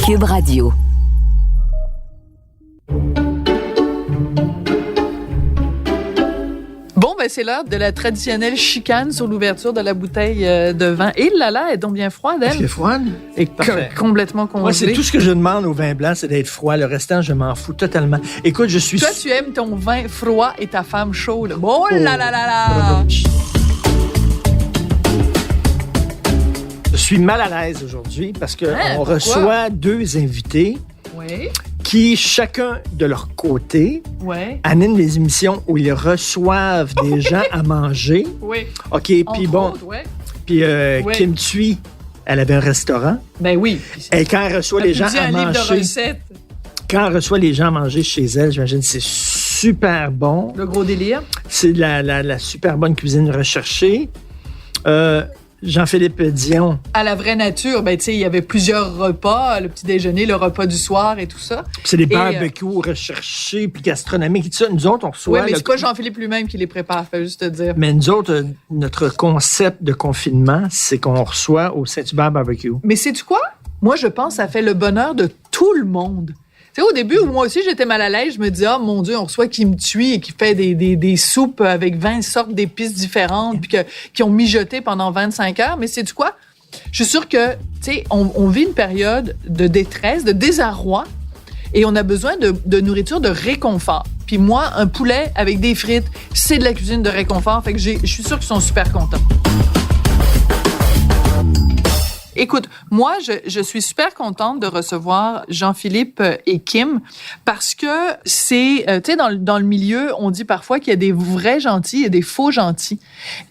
Cube Radio. Bon, ben c'est l'heure de la traditionnelle chicane sur l'ouverture de la bouteille de vin. Et là, elle est donc bien froide, elle. Elle est froide? Et complètement congelée. Moi, c'est tout ce que je demande au vin blanc, c'est d'être froid. Le restant, je m'en fous totalement. Écoute, je suis... Toi, tu aimes ton vin froid et ta femme chaude. Oh là là là là! Je suis mal à l'aise aujourd'hui parce qu'on reçoit deux invités Oui. qui, chacun de leur côté, Oui. animent des émissions où ils reçoivent des gens à manger. Oui. OK, puis Entre bon, autres, ouais. puis Oui. Kim Thuy, elle avait un restaurant. Ben oui. Et quand elle reçoit les gens à un livre de manger, recettes. quand elle reçoit les gens à manger chez elle, j'imagine que c'est super bon. Le gros délire. C'est de la super bonne cuisine recherchée. Jean-Philippe Dion. À la vraie nature, ben tu sais, il y avait plusieurs repas, le petit déjeuner, le repas du soir et tout ça. C'est des barbecues recherchés puis gastronomiques et tout ça. Nous autres, on reçoit... Oui, mais c'est pas Jean-Philippe lui-même qui les prépare, faut juste te dire. Mais nous autres, notre concept de confinement, c'est qu'on reçoit au Saint-Hubert Barbecue. Mais sais-tu quoi? Moi, je pense que ça fait le bonheur de tout le monde. Tu sais, au début, où moi aussi, j'étais mal à l'aise, je me disais, mon Dieu, on reçoit qui me tue et qui fait des soupes avec 20 sortes d'épices différentes puis qui ont mijoté pendant 25 heures. Mais sais-tu quoi? Je suis sûre que, tu sais, on vit une période de détresse, de désarroi et on a besoin de nourriture de réconfort. Puis moi, un poulet avec des frites, c'est de la cuisine de réconfort. Fait que je suis sûre qu'ils sont super contents. Écoute, moi, je suis super contente de recevoir Jean-Philippe et Kim parce que c'est, tu sais, dans le milieu, on dit parfois qu'il y a des vrais gentils et des faux gentils.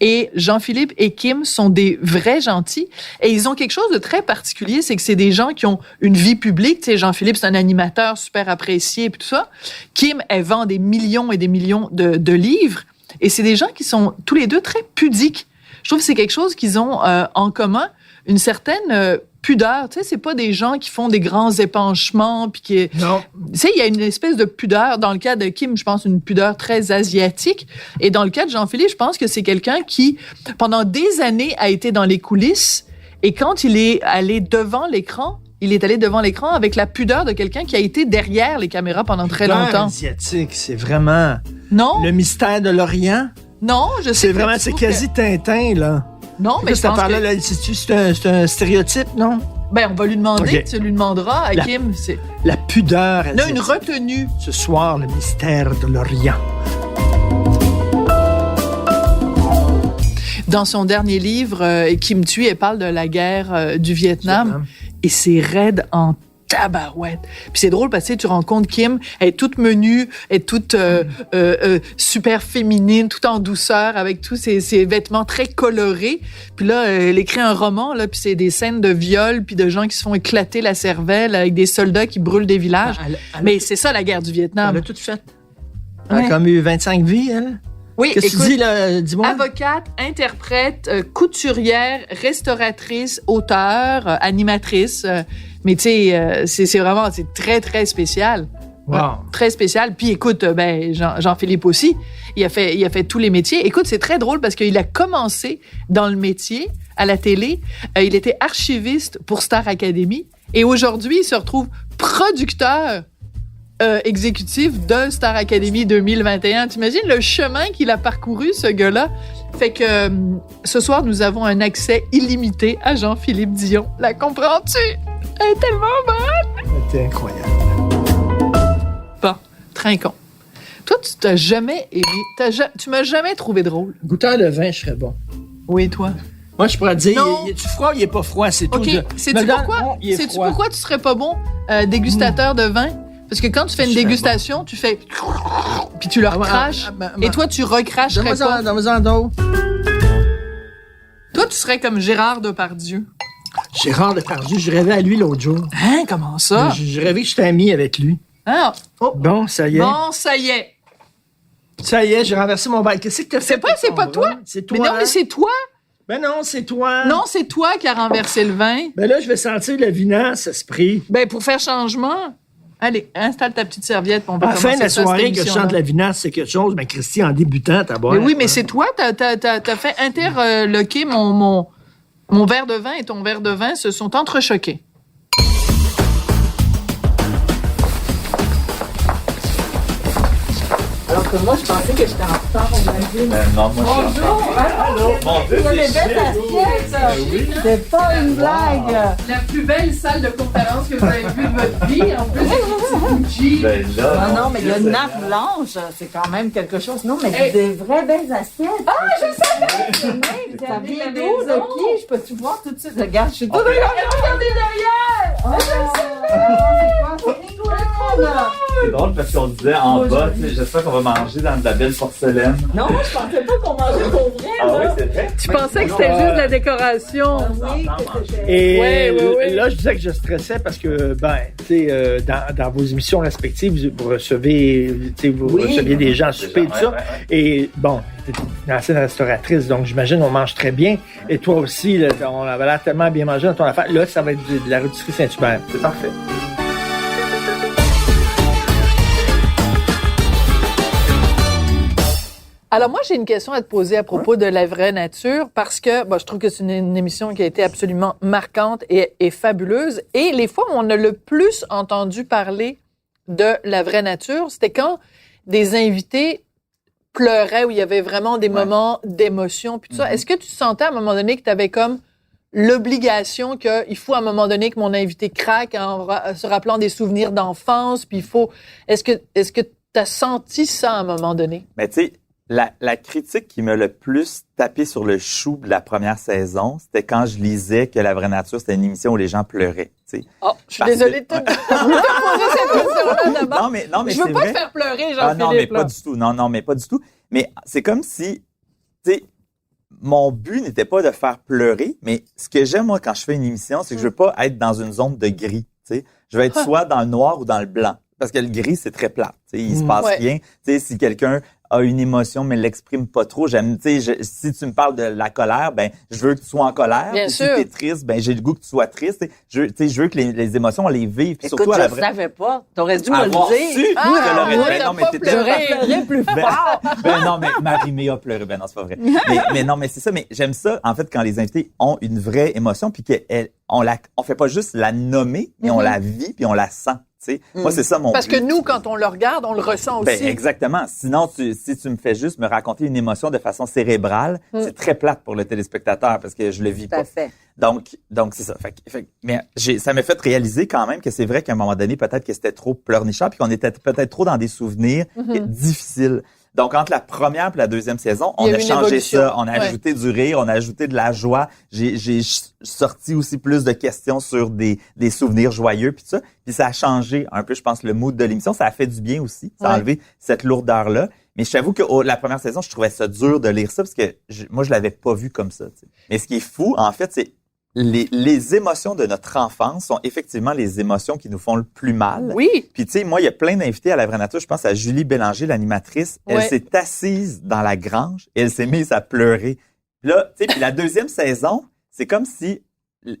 Et Jean-Philippe et Kim sont des vrais gentils et ils ont quelque chose de très particulier, c'est que c'est des gens qui ont une vie publique. Tu sais, Jean-Philippe, c'est un animateur super apprécié et tout ça. Kim, elle vend des millions et des millions de livres et c'est des gens qui sont tous les deux très pudiques. Je trouve que c'est quelque chose qu'ils ont en commun. Une certaine pudeur. Tu sais, c'est pas des gens qui font des grands épanchements puis qui... Non. Tu sais, il y a une espèce de pudeur. Dans le cas de Kim, je pense une pudeur très asiatique. Et dans le cas de Jean-Philippe, je pense que c'est quelqu'un qui, pendant des années, a été dans les coulisses. Et quand il est allé devant l'écran, il est allé devant l'écran avec la pudeur de quelqu'un qui a été derrière les caméras pendant très longtemps. Asiatique, c'est vraiment... Non? Le mystère de l'Orient. Non, je sais. C'est vraiment, c'est quasi Tintin, là. Non, mais je pense que... Là, c'est un stéréotype, non? Ben, on va lui demander, Okay. tu lui demanderas à Kim. C'est... La pudeur. Là, une retenue. Ce soir, le mystère de l'Orient. Dans son dernier livre, Kim Thuy, elle parle de la guerre du Vietnam. Et c'est raide en tabarouette. Puis c'est drôle parce que tu rencontres Kim, elle est toute menue, elle est toute super féminine, toute en douceur, avec tous ses vêtements très colorés. Puis là, elle écrit un roman, là, puis c'est des scènes de viol, puis de gens qui se font éclater la cervelle avec des soldats qui brûlent des villages. Mais c'est ça, la guerre du Vietnam. Elle a tout fait. Elle a comme eu 25 vies, elle. Oui, Qu'est-ce écoute, que tu dis, là? Dis-moi. Avocate, interprète, couturière, restauratrice, auteure, animatrice. Mais tu sais, c'est vraiment, c'est très, très spécial. Wow. Très spécial. Puis écoute, ben Jean-Philippe aussi, il a fait tous les métiers. Écoute, c'est très drôle parce qu'il a commencé dans le métier à la télé. Il était archiviste pour Star Academy. Et aujourd'hui, il se retrouve producteur exécutif de Star Academy 2021. T'imagines le chemin qu'il a parcouru, ce gars-là? Fait que ce soir, nous avons un accès illimité à Jean-Philippe Dion. La comprends-tu? Elle est tellement bonne! C'était incroyable. Bon, trinquons. Toi, tu t'as jamais aimé... Tu m'as jamais trouvé drôle. Goûteur de vin, je serais bon. Oui, toi? Moi, je pourrais te dire, Non. est-tu froid ou il est pas froid? C'est tout. OK. Sais-tu pourquoi tu serais pas bon dégustateur de vin? Parce que quand tu fais une dégustation, tu fais... Puis tu le recraches. Et toi, tu recracherais pas. Donne-moi-en d'autres. Toi, tu serais comme Gérard Depardieu. Gérard Depardieu, je rêvais à lui l'autre jour. Hein? Comment ça? Je rêvais que j'étais ami avec lui. Ah. Oh. Bon, ça y est. Bon, ça y est. Ça y est, j'ai renversé mon verre. Qu'est-ce que t'as fait? C'est pas toi. C'est toi. Mais non, mais c'est toi. Ben non, c'est toi. Non, c'est toi qui as renversé le vin. Ben là, je vais sentir la vinasse, esprit. Ben, pour faire changement. Allez, installe ta petite serviette. On va à la fin de la cette soirée, que je émission-là. chante la vinasse, c'est quelque chose. Ben, Christy, en débutant, t'as boire. Mais oui, mais c'est toi. T'as fait interloquer mon verre de vin et ton verre de vin se sont entrechoqués. Moi, je pensais que j'étais en retard au magazine. Non, moi, je suis en retard. Allô! Mon Dieu, Il y a des c'est belles assiettes! oui. C'est pas une blague! La plus belle salle de conférence que vous avez vue de votre vie. En plus, avec des petits Gucci. Ben là, Non, mais il y a une nappe blanche, c'est quand même quelque chose. Non, mais des vraies belles assiettes. Ah, je savais! Ça vient d'où, de qui? Je peux-tu voir tout de suite? Regarde, je suis tout regardez derrière! Oh, c'est quoi? C'est England! c'est drôle parce qu'on disait en bas, tu sais, j'espère qu'on va manger dans de la belle porcelaine. Non, moi, je pensais pas qu'on mangeait pour vrai, Ah oui, là. c'est vrai? Tu pensais que c'était juste de la décoration. Oui, que c'était... Et Ouais. là, je disais que je stressais parce que, tu sais, dans vos émissions respectives, vous recevez, tu sais, vous receviez des gens à souper et tout ça. Ouais. Et bon, t'es une ancienne restauratrice, donc j'imagine on mange très bien. Et toi aussi, là, on avait l'air tellement bien mangé dans ton affaire. Là, ça va être de la rôtisserie Saint-Hubert. C'est parfait. Alors moi, j'ai une question à te poser à propos de la vraie nature parce que je trouve que c'est une émission qui a été absolument marquante et fabuleuse. Et les fois où on a le plus entendu parler de la vraie nature, c'était quand des invités pleuraient, où il y avait vraiment des moments d'émotion, puis tout ça. Est-ce que tu sentais à un moment donné que tu avais comme l'obligation qu'il faut à un moment donné que mon invité craque se rappelant des souvenirs d'enfance, puis il faut... Est-ce que tu as senti ça à un moment donné? Mais tu sais, la critique qui m'a le plus tapé sur le chou de la première saison, c'était quand je lisais que La Vraie Nature, c'était une émission où les gens pleuraient. Tu sais. Oh, je suis Parce désolée de te poser cette question-là d'abord. Non, mais Je veux c'est pas vrai. te faire pleurer, Jean-Philippe. Ah non, mais là. pas du tout. Non, mais pas du tout. Mais c'est comme si, tu sais, mon but n'était pas de faire pleurer, mais ce que j'aime, moi, quand je fais une émission, c'est que je veux pas être dans une zone de gris, tu sais. Je veux être soit dans le noir ou dans le blanc. Parce que le gris, c'est très plat. Tu sais, il se passe rien. Tu sais, si quelqu'un a une émotion mais l'exprime pas trop, j'aime, tu sais, si tu me parles de la colère, ben, je veux que tu sois en colère. Bien si sûr. t'es triste, ben, j'ai le goût que tu sois triste. Je veux que les émotions, on les vive. Puis Écoute, surtout à la je vraie. savais pas. T'aurais dû me Avoir le su, dire. je te l'aurais ouais, dit. t'as Non, mais pas t'étais pleuré. J'aurais pleuré plus fort. Ben non, mais Marie-Mé a pleuré. Ben non, c'est pas vrai. Mais non, mais c'est ça. Mais j'aime ça, en fait, quand les invités ont une vraie émotion, puis on fait pas juste la nommer, mais on la vit, puis on la sent. Tu sais. Moi, c'est ça mon Parce but. que nous, quand on le regarde, on le ressent aussi. Ben, exactement. Sinon, si tu me fais juste me raconter une émotion de façon cérébrale, c'est très plate pour le téléspectateur parce que je le vis Tout à pas. fait. Donc c'est ça. Mais ça m'a fait réaliser quand même que c'est vrai qu'à un moment donné, peut-être que c'était trop pleurnichard puis qu'on était peut-être trop dans des souvenirs difficiles. Donc, entre la première et la deuxième saison, Il y on a a eu une changé évolution. ça. On a Ouais. ajouté du rire, on a ajouté de la joie. J'ai sorti aussi plus de questions sur des souvenirs joyeux puis tout ça. Puis ça a changé un peu, je pense, le mood de l'émission. Ça a fait du bien aussi. Ça a Ouais. enlevé cette lourdeur-là. Mais je t'avoue que la première saison, je trouvais ça dur de lire ça parce que moi, je l'avais pas vu comme ça. Tu sais. Mais ce qui est fou, en fait, c'est les émotions de notre enfance sont effectivement les émotions qui nous font le plus mal. Oui. Puis tu sais, moi, il y a plein d'invités à La Vraie Nature. Je pense à Julie Bélanger, l'animatrice. Elle Ouais. s'est assise dans la grange et elle s'est mise à pleurer. Puis là, tu sais, puis la deuxième saison, c'est comme si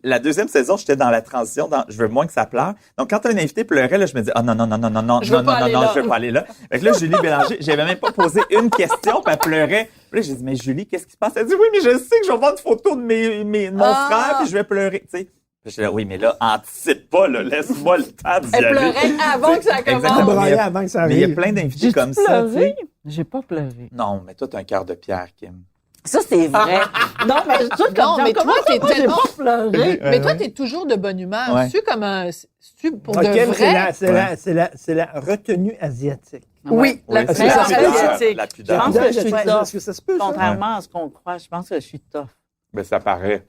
la deuxième saison, j'étais dans la transition, je veux moins que ça pleure. Donc, quand un invité pleurait, là, je me dis, non, Je veux pas aller là. je veux pas aller là. Fait que là, Julie Bélanger, j'avais même pas posé une question, puis elle pleurait. Puis là, j'ai dit, mais Julie, qu'est-ce qui se passe? Elle dit, oui, mais je sais que je vais voir une photo de mon frère, puis je vais pleurer, tu sais. Puis j'étais là, oui, mais là, anticipe pas, là, laisse-moi le temps d'y Elle aller. pleurait avant que ça commence. Exactement. Brailler avant que ça Mais il y a arrive. plein d'invités J'ai comme ça, tu sais. J'ai pas pleuré. Non, mais toi, t'as un cœur de pierre, Kim. Ça, c'est vrai. Non, mais Non, mais toi, t'es j'ai tellement... pas pleuré. Mais toi, t'es toujours de bonne humeur. Ouais. C'est comme un... C'est pour Ok, de mais vrai? c'est la retenue asiatique. Oui, Oui, la c'est pudeur asiatique. la Je pudeur. pense que je suis Est-ce tough. que ça se peut, ça? Contrairement à ce qu'on croit, je pense que je suis tough. Ben, ça paraît.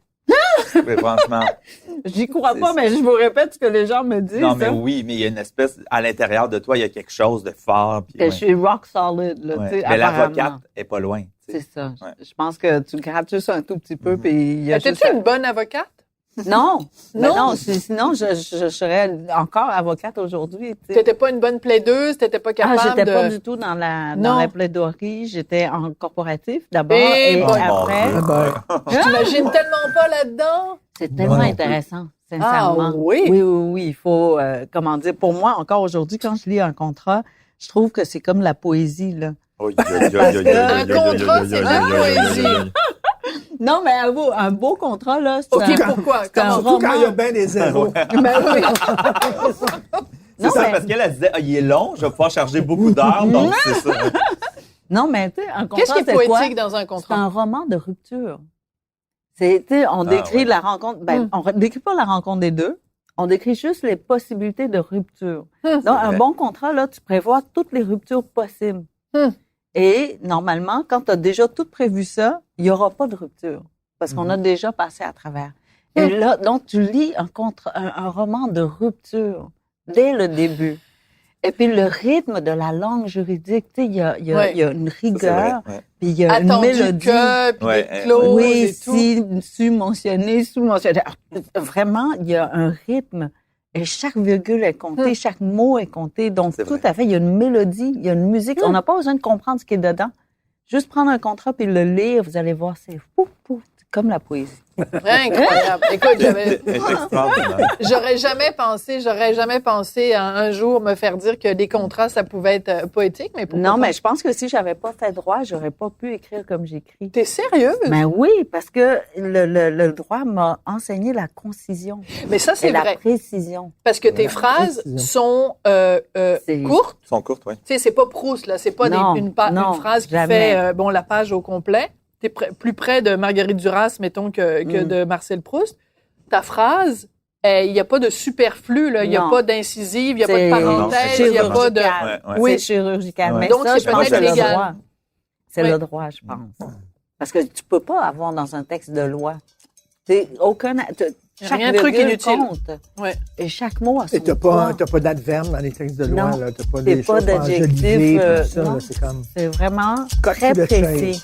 Mais franchement. J'y crois C'est pas, ça. mais je vous répète ce que les gens me disent. Non, mais hein. oui, mais il y a une espèce, à l'intérieur de toi, il y a quelque chose de fort. Puis, Que ouais. je suis rock solid, là, Ouais. tu sais, Mais apparemment. l'avocate est pas loin. tu sais. C'est ça. Ouais. Je pense que tu grattes juste un tout petit peu, puis il y a juste... Étais-tu une bonne avocate? Non. Mais Non? non, sinon, je serais encore avocate aujourd'hui, tu sais. T'étais pas une bonne plaideuse? T'étais pas capable J'étais de... pas du tout dans Non. la plaidoirie. J'étais en corporatif d'abord Eh et bon. après. Mon Dieu. J'imagine tellement pas là-dedans. C'est tellement non plus. intéressant, sincèrement. Ah, oui? Oui. Il faut, comment dire, pour moi, encore aujourd'hui, quand je lis un contrat, je trouve que c'est comme la poésie, là. Un contrat, c'est la poésie. Non, mais avoue, un beau contrat, là, c'est OK, un... pourquoi? c'est un Surtout quand il y a roman. bien des zéros. Ben oui. C'est Non, ça, mais- parce qu'elle disait, il est long, je vais pouvoir charger beaucoup d'heures, donc c'est ça. Non, mais tu sais, un contrat, Qu'est-ce qui est c'est quoi? poétique dans un C'est contrat? un roman de rupture. C'est, tu sais, on décrit la rencontre, on décrit pas la rencontre des deux. On décrit juste les possibilités de rupture. Donc, un bon contrat, là, tu prévois toutes les ruptures possibles. Et, normalement, quand tu as déjà tout prévu ça, il y aura pas de rupture. Parce qu'on a déjà passé à travers. Et là, donc, tu lis un roman de rupture dès le début. Et puis, le rythme de la langue juridique, tu sais, il y a une rigueur, puis il y a une mélodie. Puis des clauses Oui, et tout. su-mentionné, sous-mentionné. Vraiment, il y a un rythme. Et chaque virgule est comptée, chaque mot est compté. Donc, tout à fait, il y a une mélodie, il y a une musique. On n'a pas besoin de comprendre ce qui est dedans. Juste prendre un contrat puis le lire, vous allez voir, c'est comme la poésie. Incroyable. Écoute, j'aurais jamais pensé à un jour me faire dire que les contrats, ça pouvait être poétique, mais pourquoi Non, pas? mais je pense que si j'avais pas fait droit, j'aurais pas pu écrire comme j'écris. T'es sérieuse? Ben oui, parce que le droit m'a enseigné la concision. Mais ça, c'est et la vrai. précision. Parce que tes phrases sont courtes. Sont courtes, oui. Tu sais, c'est pas Proust, là. C'est pas une phrase qui fait la page au complet. T'es plus près de Marguerite Duras, mettons, que de Marcel Proust. Ta phrase, il n'y a pas de superflu, là. Il n'y a pas d'incisive, il n'y a pas de parenthèse, il n'y a pas de... Oui, c'est chirurgical. Ouais. Mais donc, ça, c'est je pense peut-être que légal. le droit. C'est le droit, je pense. Parce que tu peux pas avoir dans un texte de loi. Chaque rien de truc virgule inutile. compte. Ouais. Et chaque mot a son Et t'as poids. pas d'adverbe dans les textes de loi, Non. là. T'as pas Et des pas choses d'adjectif, enjolivées, tout ça, non. là. C'est comme... C'est vraiment Cote très sous le précis.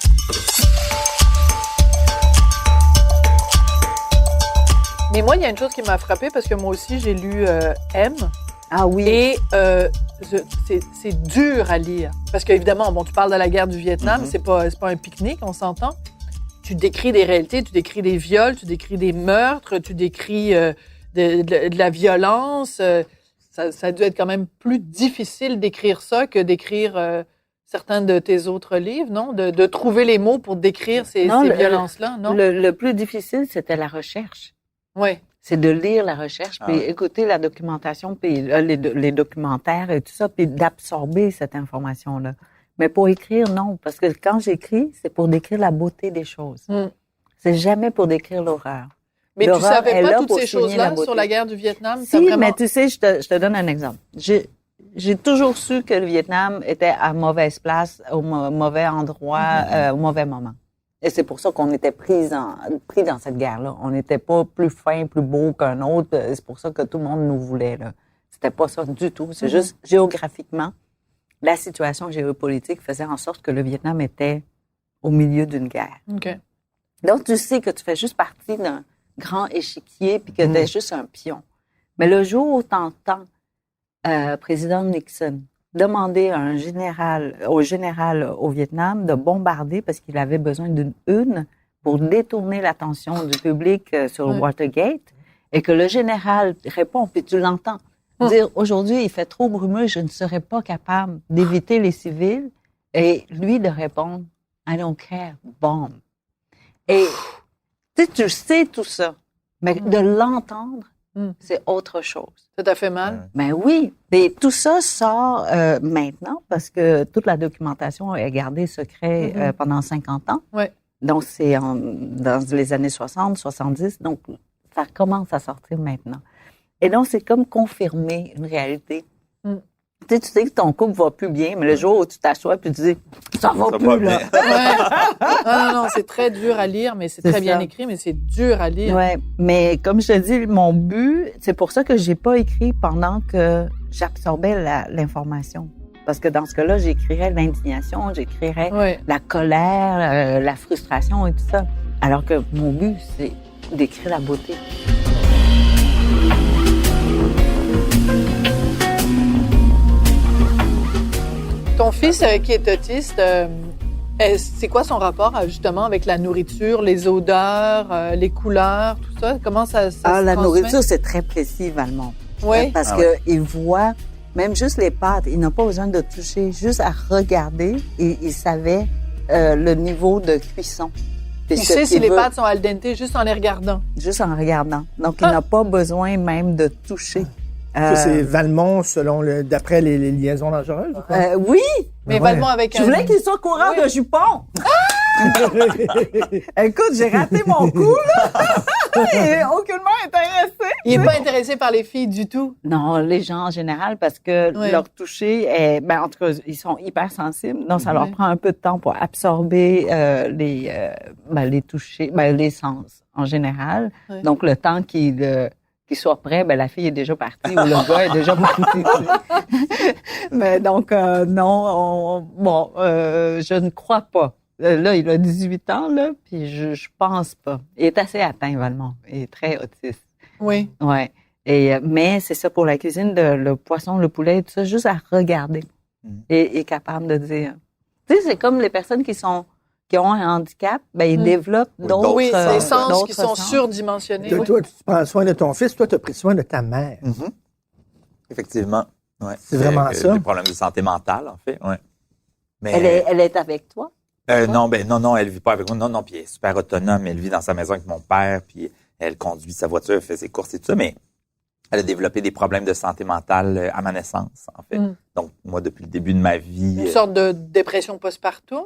Mais moi, il y a une chose qui m'a frappée parce que moi aussi, j'ai lu M. Ah oui. Et c'est dur à lire. Parce qu'évidemment, bon, tu parles de la guerre du Vietnam, c'est pas un pique-nique, on s'entend. Tu décris des réalités, tu décris des viols, tu décris des meurtres, tu décris de la violence. Ça a dû être quand même plus difficile d'écrire ça que d'écrire certains de tes autres livres, non? De trouver les mots pour décrire ces violences-là, non? Le plus difficile, c'était la recherche. Oui. C'est de lire la recherche, puis écouter la documentation, puis les documentaires et tout ça, puis d'absorber cette information-là. Mais pour écrire, non. Parce que quand j'écris, c'est pour décrire la beauté des choses. C'est jamais pour décrire l'horreur. Mais tu savais pas toutes ces souligner choses-là sur la guerre du Vietnam? Si, mais tu sais, je te donne un exemple. J'ai toujours su que le Vietnam était à mauvaise place, au mauvais endroit, au mauvais moment. Et c'est pour ça qu'on était pris dans cette guerre-là. On n'était pas plus fin, plus beau qu'un autre. C'est pour ça que tout le monde nous voulait, là. C'était pas ça du tout. C'est juste géographiquement, la situation géopolitique faisait en sorte que le Vietnam était au milieu d'une guerre. OK. Donc, tu sais que tu fais juste partie d'un grand échiquier puis que tu es juste un pion. Mais le jour où tu entends président Nixon demander au général au Vietnam de bombarder parce qu'il avait besoin d'une une pour détourner l'attention du public sur le Watergate et que le général répond, puis tu l'entends dire « Aujourd'hui, il fait trop brumeux, je ne serai pas capable d'éviter les civils. » Et lui de répondre « I don't care, bombe. » Et tu sais tout ça, mais de l'entendre, c'est autre chose. Ça t'a fait mal? Ben oui. Et tout ça sort maintenant parce que toute la documentation est gardée secret pendant 50 ans. Ouais. Donc, c'est dans les années 60, 70. Donc, ça commence à sortir maintenant. Et donc, c'est comme confirmer une réalité. Tu sais que ton couple va plus bien, mais le jour où tu t'assois puis tu dis « ça va plus, là! » Non, c'est très dur à lire, mais c'est très bien écrit, mais c'est dur à lire. Ouais, mais comme je te dis, mon but, c'est pour ça que j'ai pas écrit pendant que j'absorbais l'information. Parce que dans ce cas-là, j'écrirais l'indignation, j'écrirais la colère, la frustration et tout ça. Alors que mon but, c'est d'écrire la beauté. Ton fils qui est autiste, c'est quoi son rapport justement avec la nourriture, les odeurs, les couleurs, tout ça? Comment ça se transmet? La nourriture, c'est très précis, Valmont. Oui. Parce que il voit, même juste les pâtes, il n'a pas besoin de toucher, juste à regarder, et il savait le niveau de cuisson. Il sait si les pâtes sont al dente juste en les regardant. Juste en regardant. Donc, il n'a pas besoin même de toucher. Ça, c'est Valmont, d'après les liaisons dangereuses, ou quoi? Oui, Mais ouais. Valmont avec je voulais qu'il soit coureur de jupons. Écoute, j'ai raté mon coup, là. Il est aucunement intéressé. Il est pas intéressé par les filles du tout. Non, les gens en général, parce que Oui. leur toucher est, en tout cas, ils sont hyper sensibles. Donc, ça leur Oui. prend un peu de temps pour absorber les touchés, les sens en général. Oui. Donc, le temps qu'il soit prêt, la fille est déjà partie ou le gars est déjà parti. Mais donc, non, je ne crois pas. Là, il a 18 ans, là, puis je pense pas. Il est assez atteint, Valmont. Il est très autiste. Oui. Ouais. Mais c'est ça pour la cuisine, le poisson, le poulet, tout ça, juste à regarder et capable de dire. Tu sais, c'est comme les personnes qui ont un handicap, ils développent d'autres. Oui, d'autres les sens qui sont sens. surdimensionnés. Toi, tu prends soin de ton fils. Toi, tu as pris soin de ta mère. Effectivement. Ouais. C'est vraiment ça? Des problèmes de santé mentale, en fait. Ouais. Mais, Elle est avec toi? non, elle vit pas avec moi. Non, puis elle est super autonome. Elle vit dans sa maison avec mon père, puis elle conduit sa voiture, elle fait ses courses et tout ça, mais elle a développé des problèmes de santé mentale à ma naissance, en fait. Donc, moi, depuis le début de ma vie... Une sorte de dépression postpartum?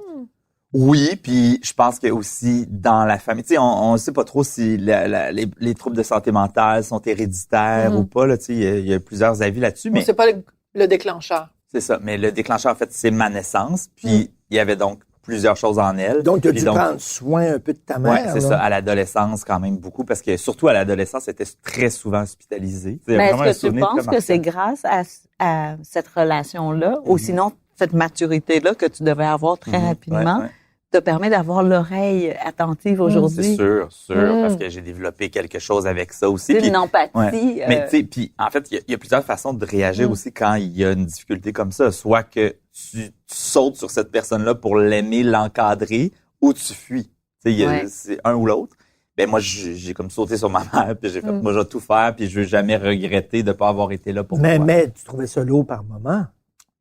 Oui, puis je pense que aussi dans la famille, tu sais, on ne sait pas trop si les troubles de santé mentale sont héréditaires ou pas, là, tu sais, il y a plusieurs avis là-dessus, mais... C'est pas le déclencheur. C'est ça, mais le déclencheur, en fait, c'est ma naissance, puis il y avait donc plusieurs choses en elle. Donc, tu as Puis dû prendre soin un peu de ta mère. Ouais, c'est là. ça. À l'adolescence, quand même beaucoup, parce que surtout à l'adolescence, elle était très souvent hospitalisée. Mais est-ce que tu penses que c'est grâce à cette relation-là, ou sinon cette maturité-là que tu devais avoir très rapidement, te permet d'avoir l'oreille attentive aujourd'hui? C'est sûr, parce que j'ai développé quelque chose avec ça aussi. C'est Puis, une empathie. Mais tu sais, puis en fait, il y a plusieurs façons de réagir aussi quand il y a une difficulté comme ça. Soit que tu sautes sur cette personne-là pour l'aimer, l'encadrer, ou tu fuis. Tu sais, c'est un ou l'autre. Ben moi, j'ai comme sauté sur ma mère, puis j'ai fait, moi, je vais tout faire, puis je veux jamais regretter de pas avoir été là pour moi. Mais tu trouvais ça lourd par moment?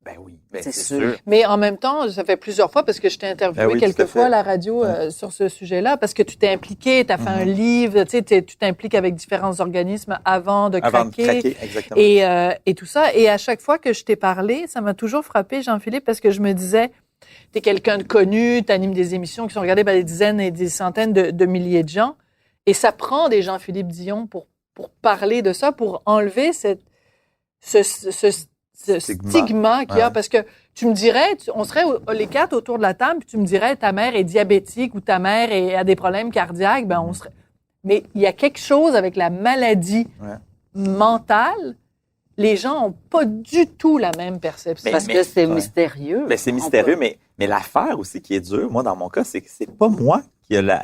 Ben oui, c'est sûr. sûr. Mais en même temps, ça fait plusieurs fois, parce que je t'ai interviewé quelques fois à la radio sur ce sujet-là, parce que tu t'es impliqué, tu as fait un livre, tu sais, tu t'impliques avec différents organismes avant de craquer. Exactement. Et tout ça. Et à chaque fois que je t'ai parlé, ça m'a toujours frappé, Jean-Philippe, parce que je me disais, t'es quelqu'un de connu, t'animes des émissions qui sont regardées par des dizaines et des centaines de milliers de gens. Et ça prend des Jean-Philippe Dion pour parler de ça, pour enlever ce stigma qu'il y a, parce que tu me dirais, on serait les quatre autour de la table, puis tu me dirais, ta mère est diabétique ou ta mère a des problèmes cardiaques, on serait... Mais il y a quelque chose avec la maladie mentale, les gens ont pas du tout la même perception. Parce que c'est mystérieux. Ben, c'est mystérieux, mais l'affaire aussi qui est dure, moi, dans mon cas, c'est que c'est pas moi qui a la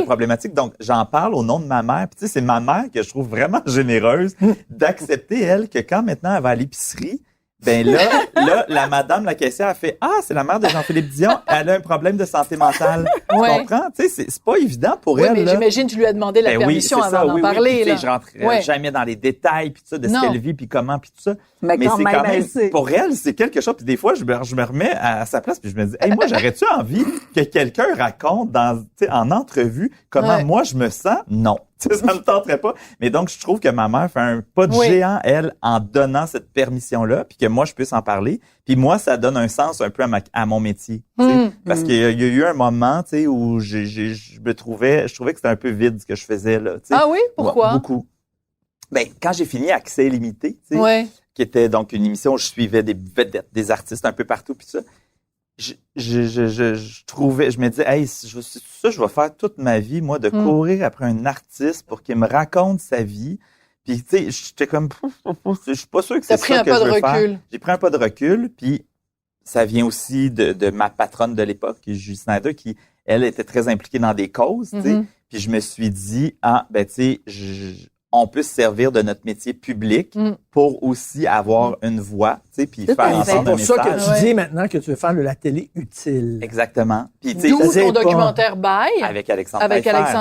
problématique. Donc, j'en parle au nom de ma mère. Puis, tu sais, c'est ma mère que je trouve vraiment généreuse d'accepter, elle, que quand maintenant elle va à l'épicerie, ben là, la madame, la caissière, a fait, c'est la mère de Jean-Philippe Dion, elle a un problème de santé mentale. Tu comprends? Tu sais, c'est pas évident pour elle, mais là. j'imagine que tu lui as demandé la permission avant d'en parler, puis, là. Je rentrerai jamais dans les détails, puis tout ça, de ce qu'elle vit, puis comment, puis tout ça. Mais c'est quand même, pour elle, c'est quelque chose. Puis des fois, je me remets à sa place, puis je me dis, hey, moi, j'aurais-tu envie que quelqu'un raconte en entrevue comment moi je me sens? Non. Ça me tenterait pas. Mais donc, je trouve que ma mère fait un pas de géant, elle, en donnant cette permission-là, puis que moi, je puisse en parler. Puis moi, ça donne un sens un peu à mon métier. Parce qu'il y a eu un moment, tu sais, où je trouvais que c'était un peu vide ce que je faisais, là. T'sais. Ah oui? Pourquoi? Ouais, beaucoup. Ben, quand j'ai fini Accès illimité, tu sais, qui était donc une émission où je suivais des vedettes, des artistes un peu partout, puis ça, je trouvais, je me disais, hey, c'est ça, je vais faire toute ma vie, moi, de courir après un artiste pour qu'il me raconte sa vie. Puis, tu sais, j'étais comme, je suis pas sûr que c'est ça que je veux faire. J'ai pris un pas de recul, puis ça vient aussi de ma patronne de l'époque, Julie Snyder, qui, elle, était très impliquée dans des causes, tu sais. Puis je me suis dit, ben, tu sais, on peut se servir de notre métier public pour aussi avoir une voix, tu sais, puis faire en sorte c'est pour ça message. que tu dis maintenant que tu veux faire de la télé utile. Exactement. Puis, tu sais, d'où ton documentaire Bye avec Alexandre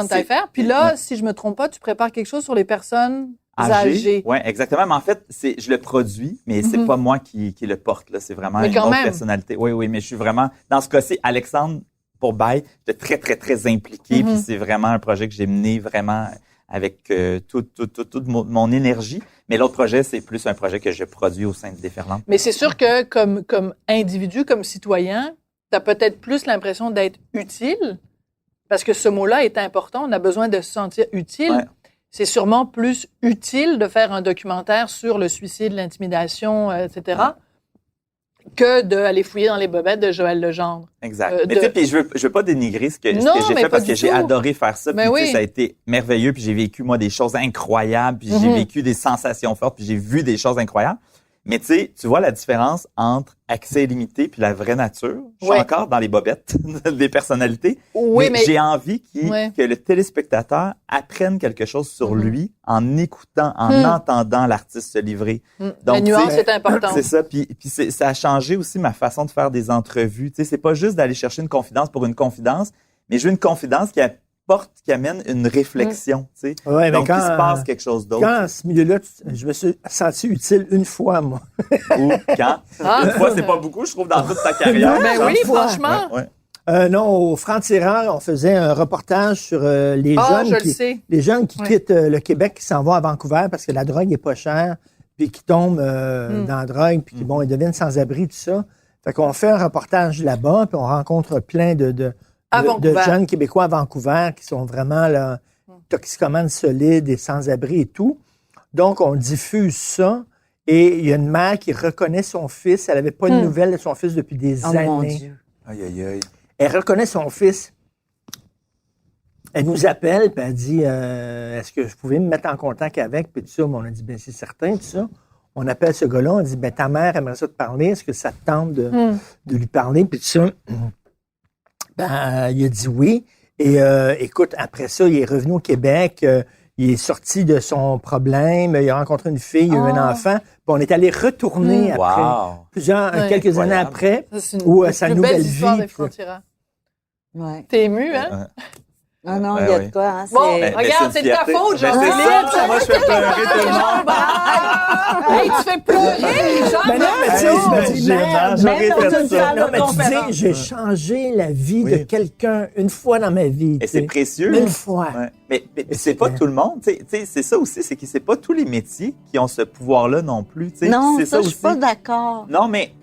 Taillefer. Puis là, si je me trompe pas, tu prépares quelque chose sur les personnes âgées. Oui, exactement. Mais en fait, je le produis, mais c'est pas moi qui le porte, là. C'est vraiment une autre personnalité. Oui, mais je suis vraiment, dans ce cas-ci, Alexandre, pour Bye, j'étais très, très, très impliqué, puis c'est vraiment un projet que j'ai mené vraiment avec toute mon énergie. Mais l'autre projet, c'est plus un projet que je produis au sein de Déferlante. Mais c'est sûr que comme individu, comme citoyen, tu as peut-être plus l'impression d'être utile, parce que ce mot-là est important, on a besoin de se sentir utile. Ouais. C'est sûrement plus utile de faire un documentaire sur le suicide, l'intimidation, etc., que d'aller fouiller dans les bobettes de Joël Legendre. Exact. Mais tu sais, puis je veux pas dénigrer ce que j'ai fait parce que j'ai adoré faire ça. Puis tu sais, ça a été merveilleux. Puis j'ai vécu, moi, des choses incroyables. Puis j'ai vécu des sensations fortes. Puis j'ai vu des choses incroyables. Mais tu sais, tu vois la différence entre accès illimité puis la vraie nature. Je suis encore dans les bobettes des personnalités. Oui, mais j'ai envie que le téléspectateur apprenne quelque chose sur lui en écoutant, en entendant l'artiste se livrer. Donc, la nuance est importante. C'est ça. Puis ça a changé aussi ma façon de faire des entrevues. Tu sais, c'est pas juste d'aller chercher une confidence pour une confidence, mais je veux une confidence qui amène une réflexion, tu sais. Ouais, donc, il se passe quelque chose d'autre. Quand, à ce milieu-là, je me suis senti utile une fois, moi. Ou quand? Une fois, c'est pas beaucoup, je trouve, dans toute ta carrière. Ben oui, franchement. Ouais. Non, au Franc-Tireur, on faisait un reportage sur les jeunes qui quittent le Québec, qui s'en vont à Vancouver parce que la drogue est pas chère, puis qui tombent dans la drogue, puis qui, ils deviennent sans-abri, tout ça. Fait qu'on fait un reportage là-bas, puis on rencontre plein de jeunes Québécois à Vancouver qui sont vraiment là, toxicomanes solides et sans-abri et tout. Donc, on diffuse ça. Et il y a une mère qui reconnaît son fils. Elle n'avait pas de nouvelles de son fils depuis des années. Mon Dieu. Aïe, aïe, aïe. Elle reconnaît son fils. Elle nous appelle, puis elle dit est-ce que je pouvais me mettre en contact avec? Puis tout ça, on a dit bien, c'est certain, tout ça. On appelle ce gars-là, on dit ta mère aimerait ça te parler. Est-ce que ça te tente de lui parler? Puis tout ça. Il a dit oui. Et écoute, après ça, il est revenu au Québec. Il est sorti de son problème. Il a rencontré une fille, il a eu un enfant. Puis on est allé retourner après, quelques années après, où sa nouvelle vie. Ouais. T'es ému, hein? Ah non, il y a de quoi, hein? Bon, regarde, c'est de ta faute, Jean-Philippe. Moi, je fais pleurer tout le monde. Hey, tu fais pleurer, Jean! Mais non, mais tu sais, je me dis, j'aurais fait ça. Non, mais tu dis, j'ai changé la vie de quelqu'un une fois dans ma vie. Et c'est précieux. Une fois. Ouais. Mais c'est pas tout le monde. Tu sais, c'est ça aussi, c'est que c'est pas tous les métiers qui ont ce pouvoir-là non plus. T'sais. Non, c'est ça, je suis pas d'accord. Non, mais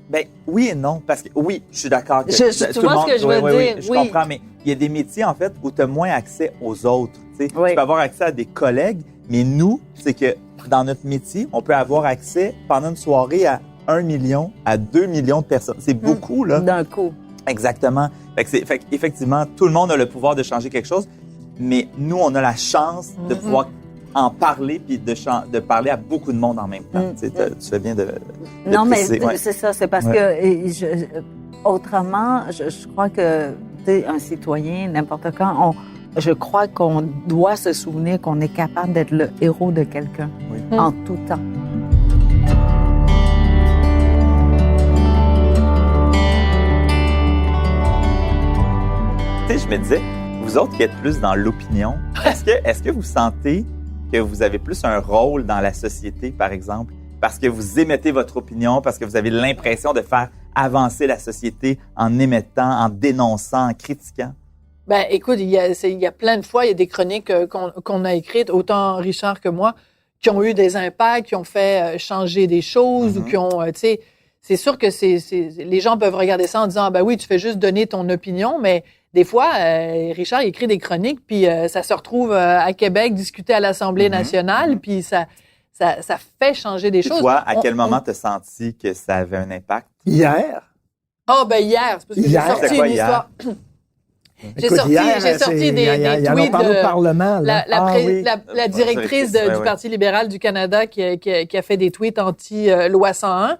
oui et non. Parce que oui, je suis d'accord. Tu vois ce que je veux dire? Je comprends, mais il y a des métiers, en fait, où tu as moins accès aux autres. Tu peux avoir accès à des collègues, mais nous, c'est que dans notre métier, on peut avoir accès pendant une soirée à 1 million, à 2 millions de personnes. C'est beaucoup, là. D'un coup. Exactement. Fait qu'effectivement, tout le monde a le pouvoir de changer quelque chose, mais nous, on a la chance de pouvoir en parler puis de parler à beaucoup de monde en même temps. Tu fais bien de non, préciser, mais c'est ça. C'est parce que autrement, je crois que un citoyen, n'importe quand, je crois qu'on doit se souvenir qu'on est capable d'être le héros de quelqu'un en tout temps. Tu sais, je me disais, vous autres qui êtes plus dans l'opinion, est-ce que vous sentez que vous avez plus un rôle dans la société, par exemple, parce que vous émettez votre opinion, parce que vous avez l'impression de faire avancer la société en émettant, en dénonçant, en critiquant? Ben, écoute, il y a plein de fois, il y a des chroniques qu'on a écrites, autant Richard que moi, qui ont eu des impacts, qui ont fait changer des choses ou qui ont, tu sais, c'est sûr que les gens peuvent regarder ça en disant, ben oui, tu fais juste donner ton opinion, mais des fois, Richard il écrit des chroniques, puis ça se retrouve à Québec, discuté à l'Assemblée nationale, puis ça fait changer des choses. Toi, à quel moment t'as senti que ça avait un impact? Hier. Ah, ben hier, c'est parce que j'ai sorti une histoire. J'ai sorti des tweets au Parlement, là. La directrice du Parti libéral du Canada qui a fait des tweets anti-loi 101.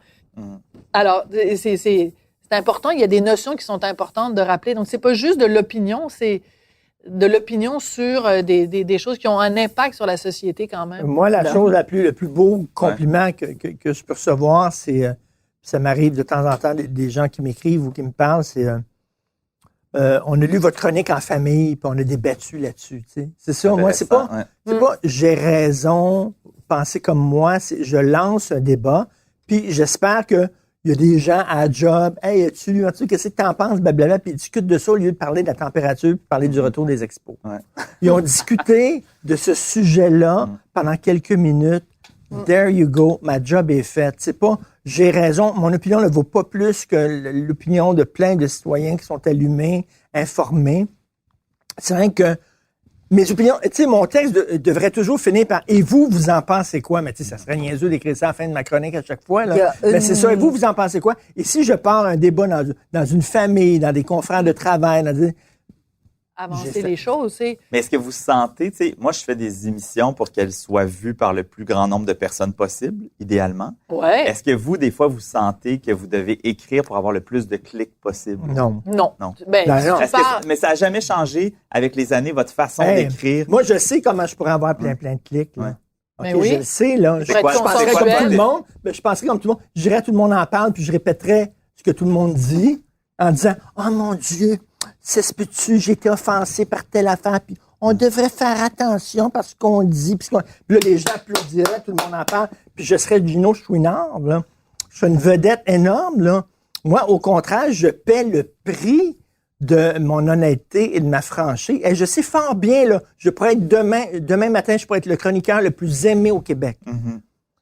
Alors, c'est important. Il y a des notions qui sont importantes de rappeler. Donc, c'est pas juste de l'opinion, c'est de l'opinion sur des choses qui ont un impact sur la société quand même. Moi, le plus beau compliment que je peux recevoir, c'est, ça m'arrive de temps en temps, des gens qui m'écrivent ou qui me parlent, c'est on a lu votre chronique en famille, puis on a débattu là-dessus. Tu sais. C'est ça, moi, c'est pas j'ai raison, pensez comme moi, je lance un débat, puis j'espère que il y a des gens à la job, « Hey, as-tu lu, qu'est-ce que t'en penses? » Blablabla, puis ils discutent de ça au lieu de parler de la température puis parler du retour des expos. Ouais. Ils ont discuté de ce sujet-là pendant quelques minutes. There you go, ma job est faite. C'est pas, j'ai raison, mon opinion ne vaut pas plus que l'opinion de plein de citoyens qui sont allumés, informés. C'est vrai que mes opinions, tu sais, mon texte devrait toujours finir par « Et vous, vous en pensez quoi? » Mais tu sais, ça serait niaiseux d'écrire ça à la fin de ma chronique à chaque fois, là. Mais c'est ça, « Et vous, vous en pensez quoi? » Et si je pars un débat dans une famille, dans des confrères de travail, avancer les choses, c'est... Mais est-ce que vous sentez, tu sais, moi, je fais des émissions pour qu'elles soient vues par le plus grand nombre de personnes possible, idéalement. Ouais. Est-ce que vous, des fois, vous sentez que vous devez écrire pour avoir le plus de clics possible? Non. Non. Ben, non. Mais ça n'a jamais changé avec les années, votre façon d'écrire? Moi, je sais comment je pourrais avoir plein de clics, là. Ouais. Okay, mais oui. Je le sais, là. Je penserais comme tout le monde. Je penserais comme tout le monde. Je dirais à tout le monde en parle, puis je répéterais ce que tout le monde dit en disant « Oh mon Dieu, ça se peut-tu, j'ai été offensé par telle affaire, puis on devrait faire attention parce qu'on dit. » Puis là, les gens applaudiraient, tout le monde en parle, puis je serais Gino Chouinard, là. Je suis une vedette énorme, là. Moi, au contraire, je paie le prix de mon honnêteté et de ma franchise. Et je sais fort bien, là, je pourrais être demain matin, je pourrais être le chroniqueur le plus aimé au Québec. Mm-hmm.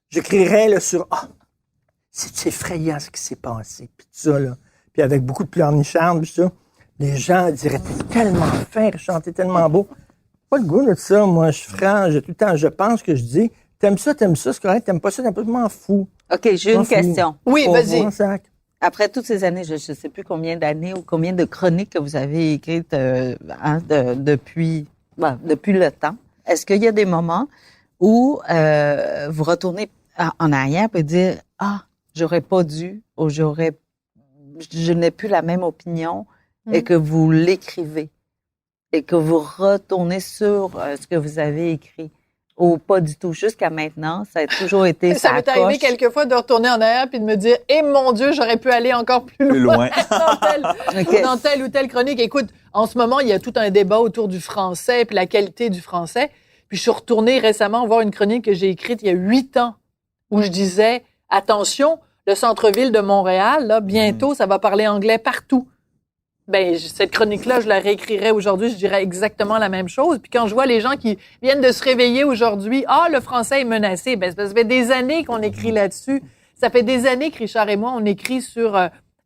J'écrirais là, sur « Ah, c'est effrayant ce qui s'est passé. » Puis tout ça, là. Puis avec beaucoup de pleurnichards, puis ça, les gens diraient « T'es tellement fin, chanter tellement beau. » Pas le goût de ça, moi. Je suis franc, tout le temps, je pense que je dis « T'aimes ça, c'est correct. T'aimes pas ça, t'aimes pas, je m'en fous. » OK, j'ai une question. Oui, vas-y. Après toutes ces années, je ne sais plus combien d'années ou combien de chroniques que vous avez écrites depuis le temps, est-ce qu'il y a des moments où vous retournez en arrière et dire « Ah, j'aurais pas dû » ou « je n'ai plus la même opinion » et que vous l'écrivez et que vous retournez sur ce que vous avez écrit? Ou pas du tout. Jusqu'à maintenant, ça a toujours été ça m'est arrivé quelquefois de retourner en arrière puis de me dire « Eh mon Dieu, j'aurais pu aller encore plus loin dans telle ou telle chronique. » Écoute, en ce moment, il y a tout un débat autour du français puis la qualité du français. Puis je suis retournée récemment voir une chronique que j'ai écrite il y a 8 ans où je disais « Attention, le centre-ville de Montréal, là, bientôt, ça va parler anglais partout. » Ben, cette chronique-là, je la réécrirais aujourd'hui, je dirais exactement la même chose. Puis quand je vois les gens qui viennent de se réveiller aujourd'hui, « Ah, le français est menacé. » Ben, ça fait des années qu'on écrit là-dessus. Ça fait des années que Richard et moi, on écrit sur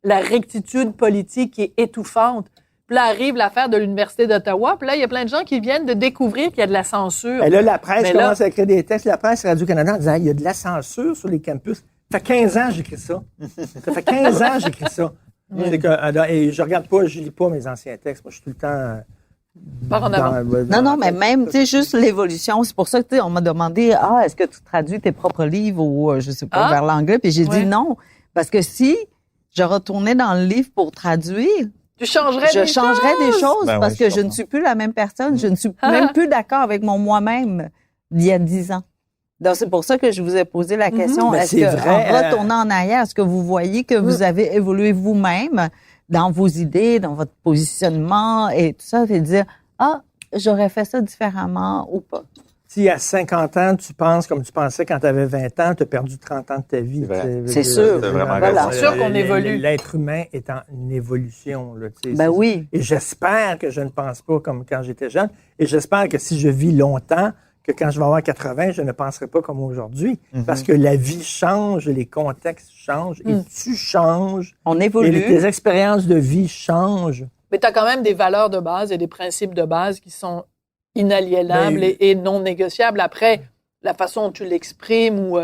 la rectitude politique qui est étouffante. Puis là, arrive l'affaire de l'Université d'Ottawa. Puis là, il y a plein de gens qui viennent de découvrir qu'il y a de la censure. Et là, la presse commence à écrire des textes. La presse Radio-Canada en disant « Il y a de la censure sur les campus. » Ça fait 15 ans que j'écris ça. Ça fait 15 ans que j'écris ça. C'est que, et je regarde pas, je lis pas mes anciens textes. Moi, je suis tout le temps... Par en avant. Non, mais même, tu sais, juste l'évolution. C'est pour ça que, tu sais, on m'a demandé, est-ce que tu traduis tes propres livres ou, je sais pas, vers l'anglais? Puis j'ai dit non. Parce que si je retournais dans le livre pour traduire, je changerais des choses parce que je ne suis plus la même personne. Je ne suis même plus d'accord avec mon moi-même d'il y a 10 ans. Donc, c'est pour ça que je vous ai posé la question. Est-ce que, en retournant en arrière, est-ce que vous voyez que vous avez évolué vous-même dans vos idées, dans votre positionnement et tout ça, et dire, j'aurais fait ça différemment ou pas? Si à 50 ans, tu penses comme tu pensais quand tu avais 20 ans, tu as perdu 30 ans de ta vie. C'est sûr. C'est sûr qu'on évolue. L'être humain est en évolution. Là, oui. Et j'espère que je ne pense pas comme quand j'étais jeune. Et j'espère que si je vis longtemps, que quand je vais avoir 80, je ne penserai pas comme aujourd'hui. Parce que la vie change, les contextes changent, et tu changes. On évolue. Et tes expériences de vie changent. Mais tu as quand même des valeurs de base et des principes de base qui sont inaliénables et non négociables. Après, la façon dont tu l'exprimes ou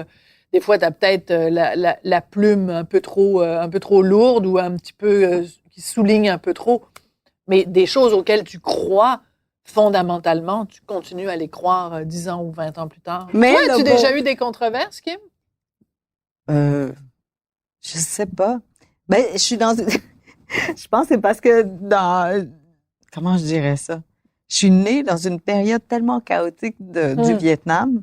des fois, tu as peut-être la plume un peu trop lourde ou un petit peu qui souligne un peu trop. Mais des choses auxquelles tu crois fondamentalement, tu continues à les croire 10 ans ou 20 ans plus tard. Mais toi, as-tu déjà eu des controverses, Kim? Je sais pas. Ben, je suis dans... je pense que c'est parce que comment je dirais ça? Je suis née dans une période tellement chaotique du Vietnam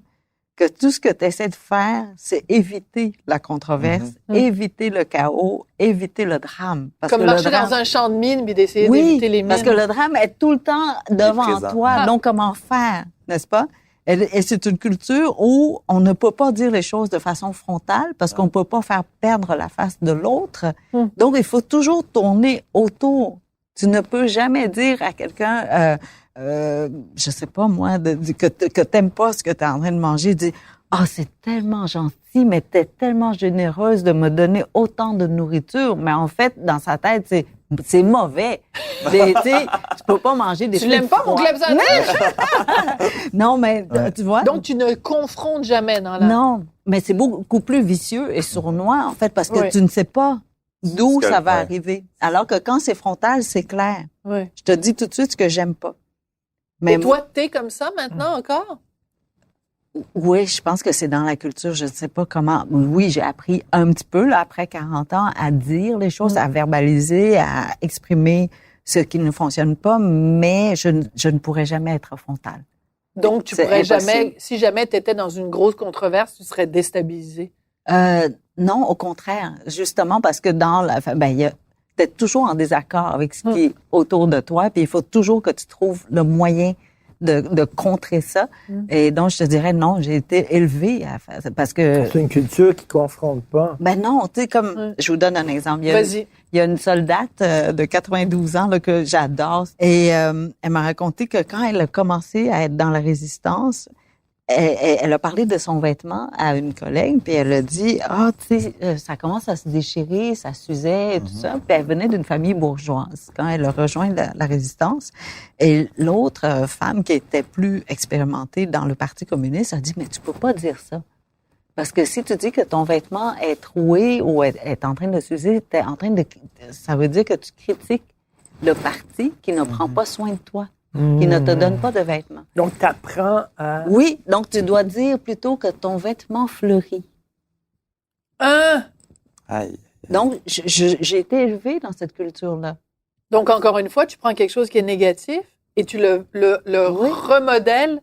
que tout ce que tu essaies de faire, c'est éviter la controverse, éviter le chaos, éviter le drame. Parce comme marcher dans un champ de mines puis d'essayer d'éviter les mines. Parce que le drame est tout le temps devant toi. Donc, comment faire, n'est-ce pas? Et c'est une culture où on ne peut pas dire les choses de façon frontale parce qu'on peut pas faire perdre la face de l'autre. Donc, il faut toujours tourner autour. Tu ne peux jamais dire à quelqu'un, je sais pas moi, que t'aimes pas ce que tu es en train de manger. Dis, c'est tellement gentil, mais t'es tellement généreuse de me donner autant de nourriture. Mais en fait, dans sa tête, c'est mauvais. Tu peux pas manger des fruits. Tu l'aimes pas, mon club sandwich? Non, mais tu vois. Donc, tu ne confrontes jamais dans la... Non, mais c'est beaucoup plus vicieux et sournois, en fait, parce que tu ne sais pas d'où ça va arriver. Alors que quand c'est frontal, c'est clair. Ouais. Je te dis tout de suite ce que j'aime pas. Mais et toi, t'es comme ça maintenant encore? Oui, je pense que c'est dans la culture. Je ne sais pas comment. Oui, j'ai appris un petit peu, là, après 40 ans, à dire les choses, à verbaliser, à exprimer ce qui ne fonctionne pas, mais je ne pourrais jamais être frontale. Donc, tu pourrais jamais, si jamais tu étais dans une grosse controverse, tu serais déstabilisée? Non, au contraire. Justement parce que t'es toujours en désaccord avec ce qui est autour de toi, puis il faut toujours que tu trouves le moyen de contrer ça. Et donc, je te dirais, non, j'ai été élevée à faire ça, parce que... C'est une culture qui confronte pas. Ben non, tu sais, comme... Je vous donne un exemple. Vas-y. Il y a une soldate de 92 ans là, que j'adore. Et elle m'a raconté que quand elle a commencé à être dans la résistance, elle a parlé de son vêtement à une collègue, puis elle a dit, tu sais, ça commence à se déchirer, ça s'usait et tout ça. Puis elle venait d'une famille bourgeoise quand elle a rejoint la résistance. Et l'autre femme qui était plus expérimentée dans le Parti communiste a dit, mais tu peux pas dire ça. Parce que si tu dis que ton vêtement est troué ou est en train de s'user, ça veut dire que tu critiques le parti qui ne prend pas soin de toi. Qui ne te donne pas de vêtements. Donc, tu apprends à... Oui, donc tu dois dire plutôt que ton vêtement fleurit. Aïe. Donc, j'ai été élevée dans cette culture-là. Donc, encore une fois, tu prends quelque chose qui est négatif et tu le remodèles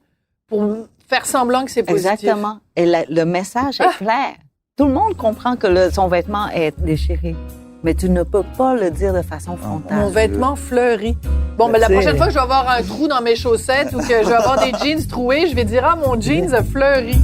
pour faire semblant que c'est positif. Exactement. Et le message est clair. Tout le monde comprend que son vêtement est déchiré. Mais tu ne peux pas le dire de façon frontale. Mon vêtement fleurit. Bon, mais la prochaine fois que je vais avoir un trou dans mes chaussettes ou que je vais avoir des jeans troués, je vais dire, mon jeans a fleuri.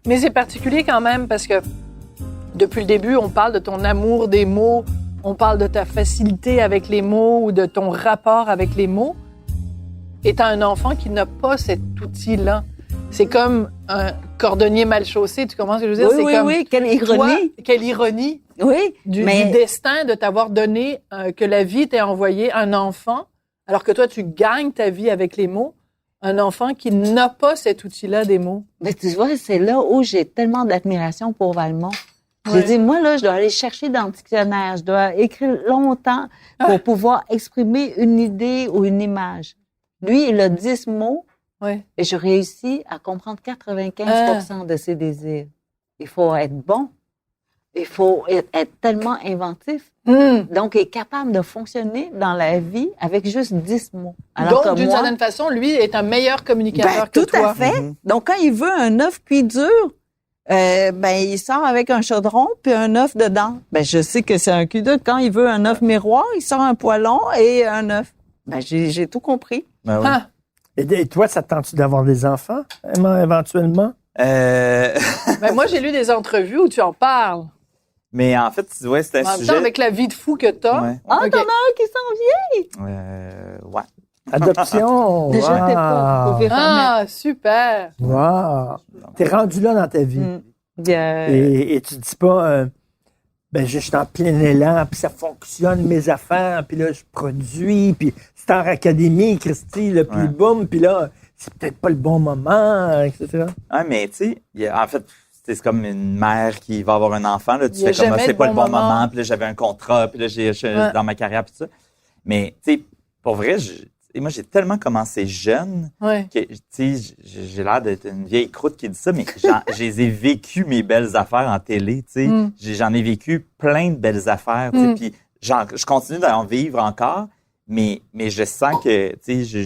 Mais c'est particulier quand même parce que depuis le début, on parle de ton amour des mots. On parle de ta facilité avec les mots ou de ton rapport avec les mots. Étant un enfant qui n'a pas cet outil-là, c'est comme un cordonnier mal chaussé. Tu comprends ce que je veux dire? Oui, quelle ironie. Quelle ironie. Oui, du destin de t'avoir donné, que la vie t'ait envoyé un enfant, alors que toi, tu gagnes ta vie avec les mots. Un enfant qui n'a pas cet outil-là des mots. Mais tu vois, c'est là où j'ai tellement d'admiration pour Valmont. J'ai dit, moi, là, je dois aller chercher dans le dictionnaire. Je dois écrire longtemps pour pouvoir exprimer une idée ou une image. Lui, il a 10 mots et je réussis à comprendre 95% de ses désirs. Il faut être bon. Il faut être tellement inventif. Donc, il est capable de fonctionner dans la vie avec juste 10 mots. Alors donc, d'une certaine façon, lui est un meilleur communicateur que toi. Tout à fait. Donc, quand il veut un œuf cuit dur, il sort avec un chaudron puis un œuf dedans. Je sais que c'est un cul-de. Quand il veut un œuf miroir, il sort un poêlon et un œuf. J'ai tout compris. Ben oui. Et toi, ça te tente-tu d'avoir des enfants, éventuellement? Moi, j'ai lu des entrevues où tu en parles. Mais en fait, c'est un en sujet... temps, avec la vie de fou que t'as. Ouais. T'en as un qui s'en vient! Ouais. Adoption! Déjà, t'es pas... super! Wow! T'es rendu là dans ta vie. Et tu dis pas, je suis en plein élan, puis ça fonctionne, mes affaires, puis là, je produis, puis Star Academy, Christy, puis boum, puis là, c'est peut-être pas le bon moment, etc. Ah, mais tu sais, en fait... C'est comme une mère qui va avoir un enfant. Là, tu fais comme, c'est pas le bon moment. Puis là, j'avais un contrat. Puis là, je suis dans ma carrière. Puis ça. Mais, tu sais, pour vrai, moi, j'ai tellement commencé jeune que, tu sais, j'ai l'air d'être une vieille croûte qui dit ça, mais j'ai vécu mes belles affaires en télé, tu sais. J'en ai vécu plein de belles affaires, tu sais. Puis, je continue d'en vivre encore. Mais je sens que, tu sais,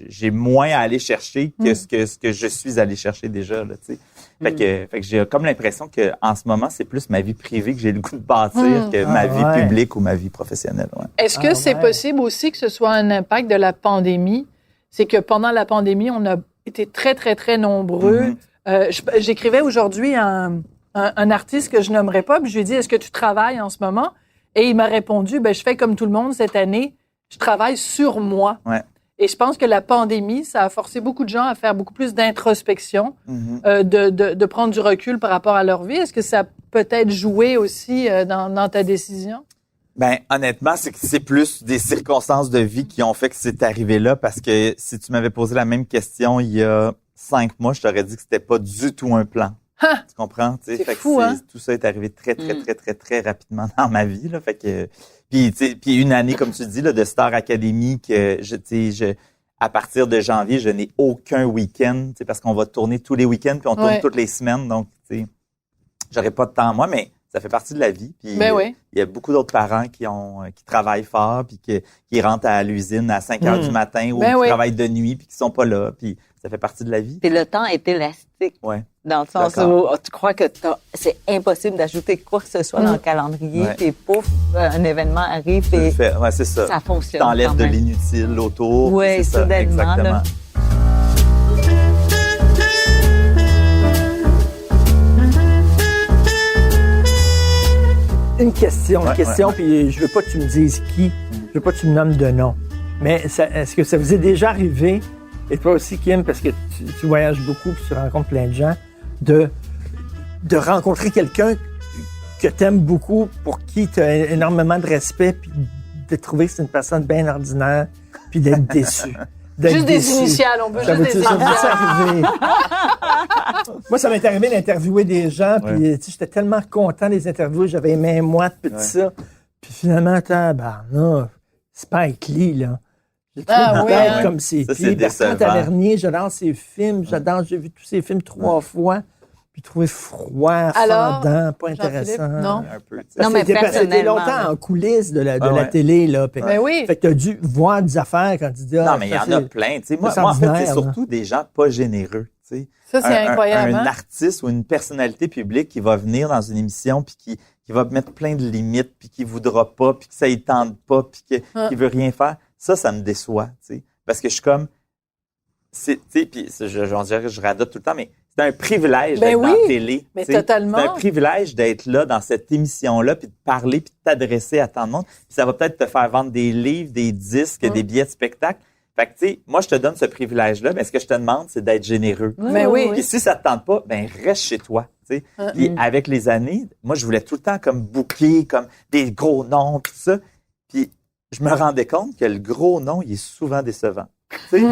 j'ai moins à aller chercher que ce que je suis allé chercher déjà, là, tu sais. Fait que j'ai comme l'impression que en ce moment, c'est plus ma vie privée que j'ai le goût de bâtir que ma vie publique ou ma vie professionnelle. Ouais. Est-ce que c'est possible aussi que ce soit un impact de la pandémie? C'est que pendant la pandémie, on a été très, très, très nombreux. J'écrivais aujourd'hui un artiste que je nommerai pas, puis je lui ai dit, est-ce que tu travailles en ce moment? Et il m'a répondu, je fais comme tout le monde cette année, je travaille sur moi. Ouais. Et je pense que la pandémie, ça a forcé beaucoup de gens à faire beaucoup plus d'introspection, de prendre du recul par rapport à leur vie. Est-ce que ça a peut-être joué aussi dans ta décision? Ben, honnêtement, c'est plus des circonstances de vie qui ont fait que c'est arrivé là, parce que si tu m'avais posé la même question il y a 5 mois, je t'aurais dit que c'était pas du tout un plan. Ha! Tu comprends? C'est fou, hein? Tout ça est arrivé très, très, très, très, très rapidement dans ma vie, là. Fait que, puis une année, comme tu dis, là, de Star Academy, que à partir de janvier, je n'ai aucun week-end, parce qu'on va tourner tous les week-ends, puis on tourne toutes les semaines. Donc, j'aurais pas de temps, moi, mais ça fait partie de la vie. Puis, il y a beaucoup d'autres parents qui travaillent fort, puis qui rentrent à l'usine à 5 heures du matin, ou qui travaillent de nuit, puis qui sont pas là. Puis, ça fait partie de la vie. Puis le temps est élastique. Ouais. Dans le sens où tu crois que c'est impossible d'ajouter quoi que ce soit dans le calendrier, puis pouf, un événement arrive et c'est ça. Ça fonctionne. T'enlèves de l'inutile autour. Oui, soudainement. Exactement. Là. Une question, puis je veux pas que tu me dises qui, je veux pas que tu me nommes de nom. Mais est-ce que ça vous est déjà arrivé, et toi aussi, Kim, parce que tu voyages beaucoup puis tu rencontres plein de gens, de rencontrer quelqu'un que tu aimes beaucoup, pour qui tu as énormément de respect, puis de trouver que c'est une personne bien ordinaire, puis d'être déçu. Juste des initiales, on veut juste des initiales. Moi, ça m'est arrivé d'interviewer des gens, puis j'étais tellement content de les interviewer, j'avais les mains moites, puis tout ça. Puis finalement, non, Spike Lee, là. J'ai trouvé tête comme c'est qui. Bertrand Tavernier, j'adore ses films, j'ai vu tous ses films 3 fois. Puis trouvé froid, fendant, pas intéressant. Non. Un peu, non, mais c'était longtemps en coulisses de la télé, là. Ben oui. Fait que t'as dû voir des affaires quand tu dis, non, mais il y en a plein. Moi, en fait, c'est surtout des gens pas généreux. T'sais. Ça, c'est incroyable. Un artiste ou une personnalité publique qui va venir dans une émission puis qui va mettre plein de limites, puis qui voudra pas, puis que ça y tente pas, puis qui veut rien faire. Ça me déçoit. T'sais. Parce que je suis comme... Puis j'en dirais que je radote tout le temps, mais c'est un privilège d'être dans la télé. Mais totalement. C'est un privilège d'être là dans cette émission-là, puis de parler, puis de t'adresser à tant de monde. Puis ça va peut-être te faire vendre des livres, des disques, des billets de spectacle. Fait que, tu sais, moi, je te donne ce privilège-là, mais ce que je te demande, c'est d'être généreux. Mais oui. Puis si ça te tente pas, reste chez toi, tu sais. Puis avec les années, moi, je voulais tout le temps comme booker, comme des gros noms, tout ça. Puis je me rendais compte que le gros nom, il est souvent décevant. Tu sais,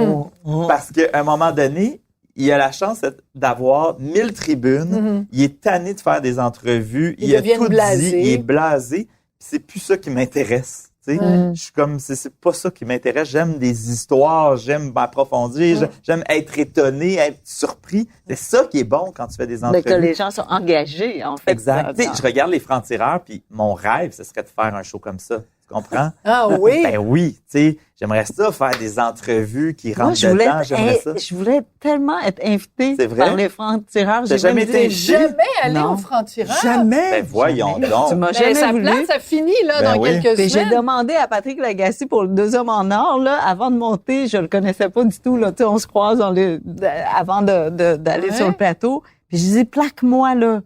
parce qu'à un moment donné, il a la chance d'avoir 1000 tribunes. Il est tanné de faire des entrevues. Il a tout dit. Il est blasé. Puis c'est plus ça qui m'intéresse. Tu sais, je suis comme, c'est pas ça qui m'intéresse. J'aime des histoires. J'aime m'approfondir. J'aime être étonné, être surpris. C'est ça qui est bon quand tu fais des entrevues. Mais que les gens sont engagés, en fait. Exact. Tu sais, je regarde les francs-tireurs, puis mon rêve, ce serait de faire un show comme ça. Tu comprends? Ah oui? Ben oui, tu sais, j'aimerais ça faire des entrevues qui rentrent dedans, j'aimerais ça. Je voulais tellement être invitée par les francs-tireurs. J'ai jamais été jamais allé aux francs-tireurs. Jamais? Ben voyons donc. Tu m'as jamais voulu. Place, ça finit là dans quelques semaines. J'ai demandé à Patrick Lagacé pour le 2 hommes en or là, avant de monter, je le connaissais pas du tout là, tu sais, on se croise avant d'aller sur le plateau. Puis je dis, plaque-moi, là.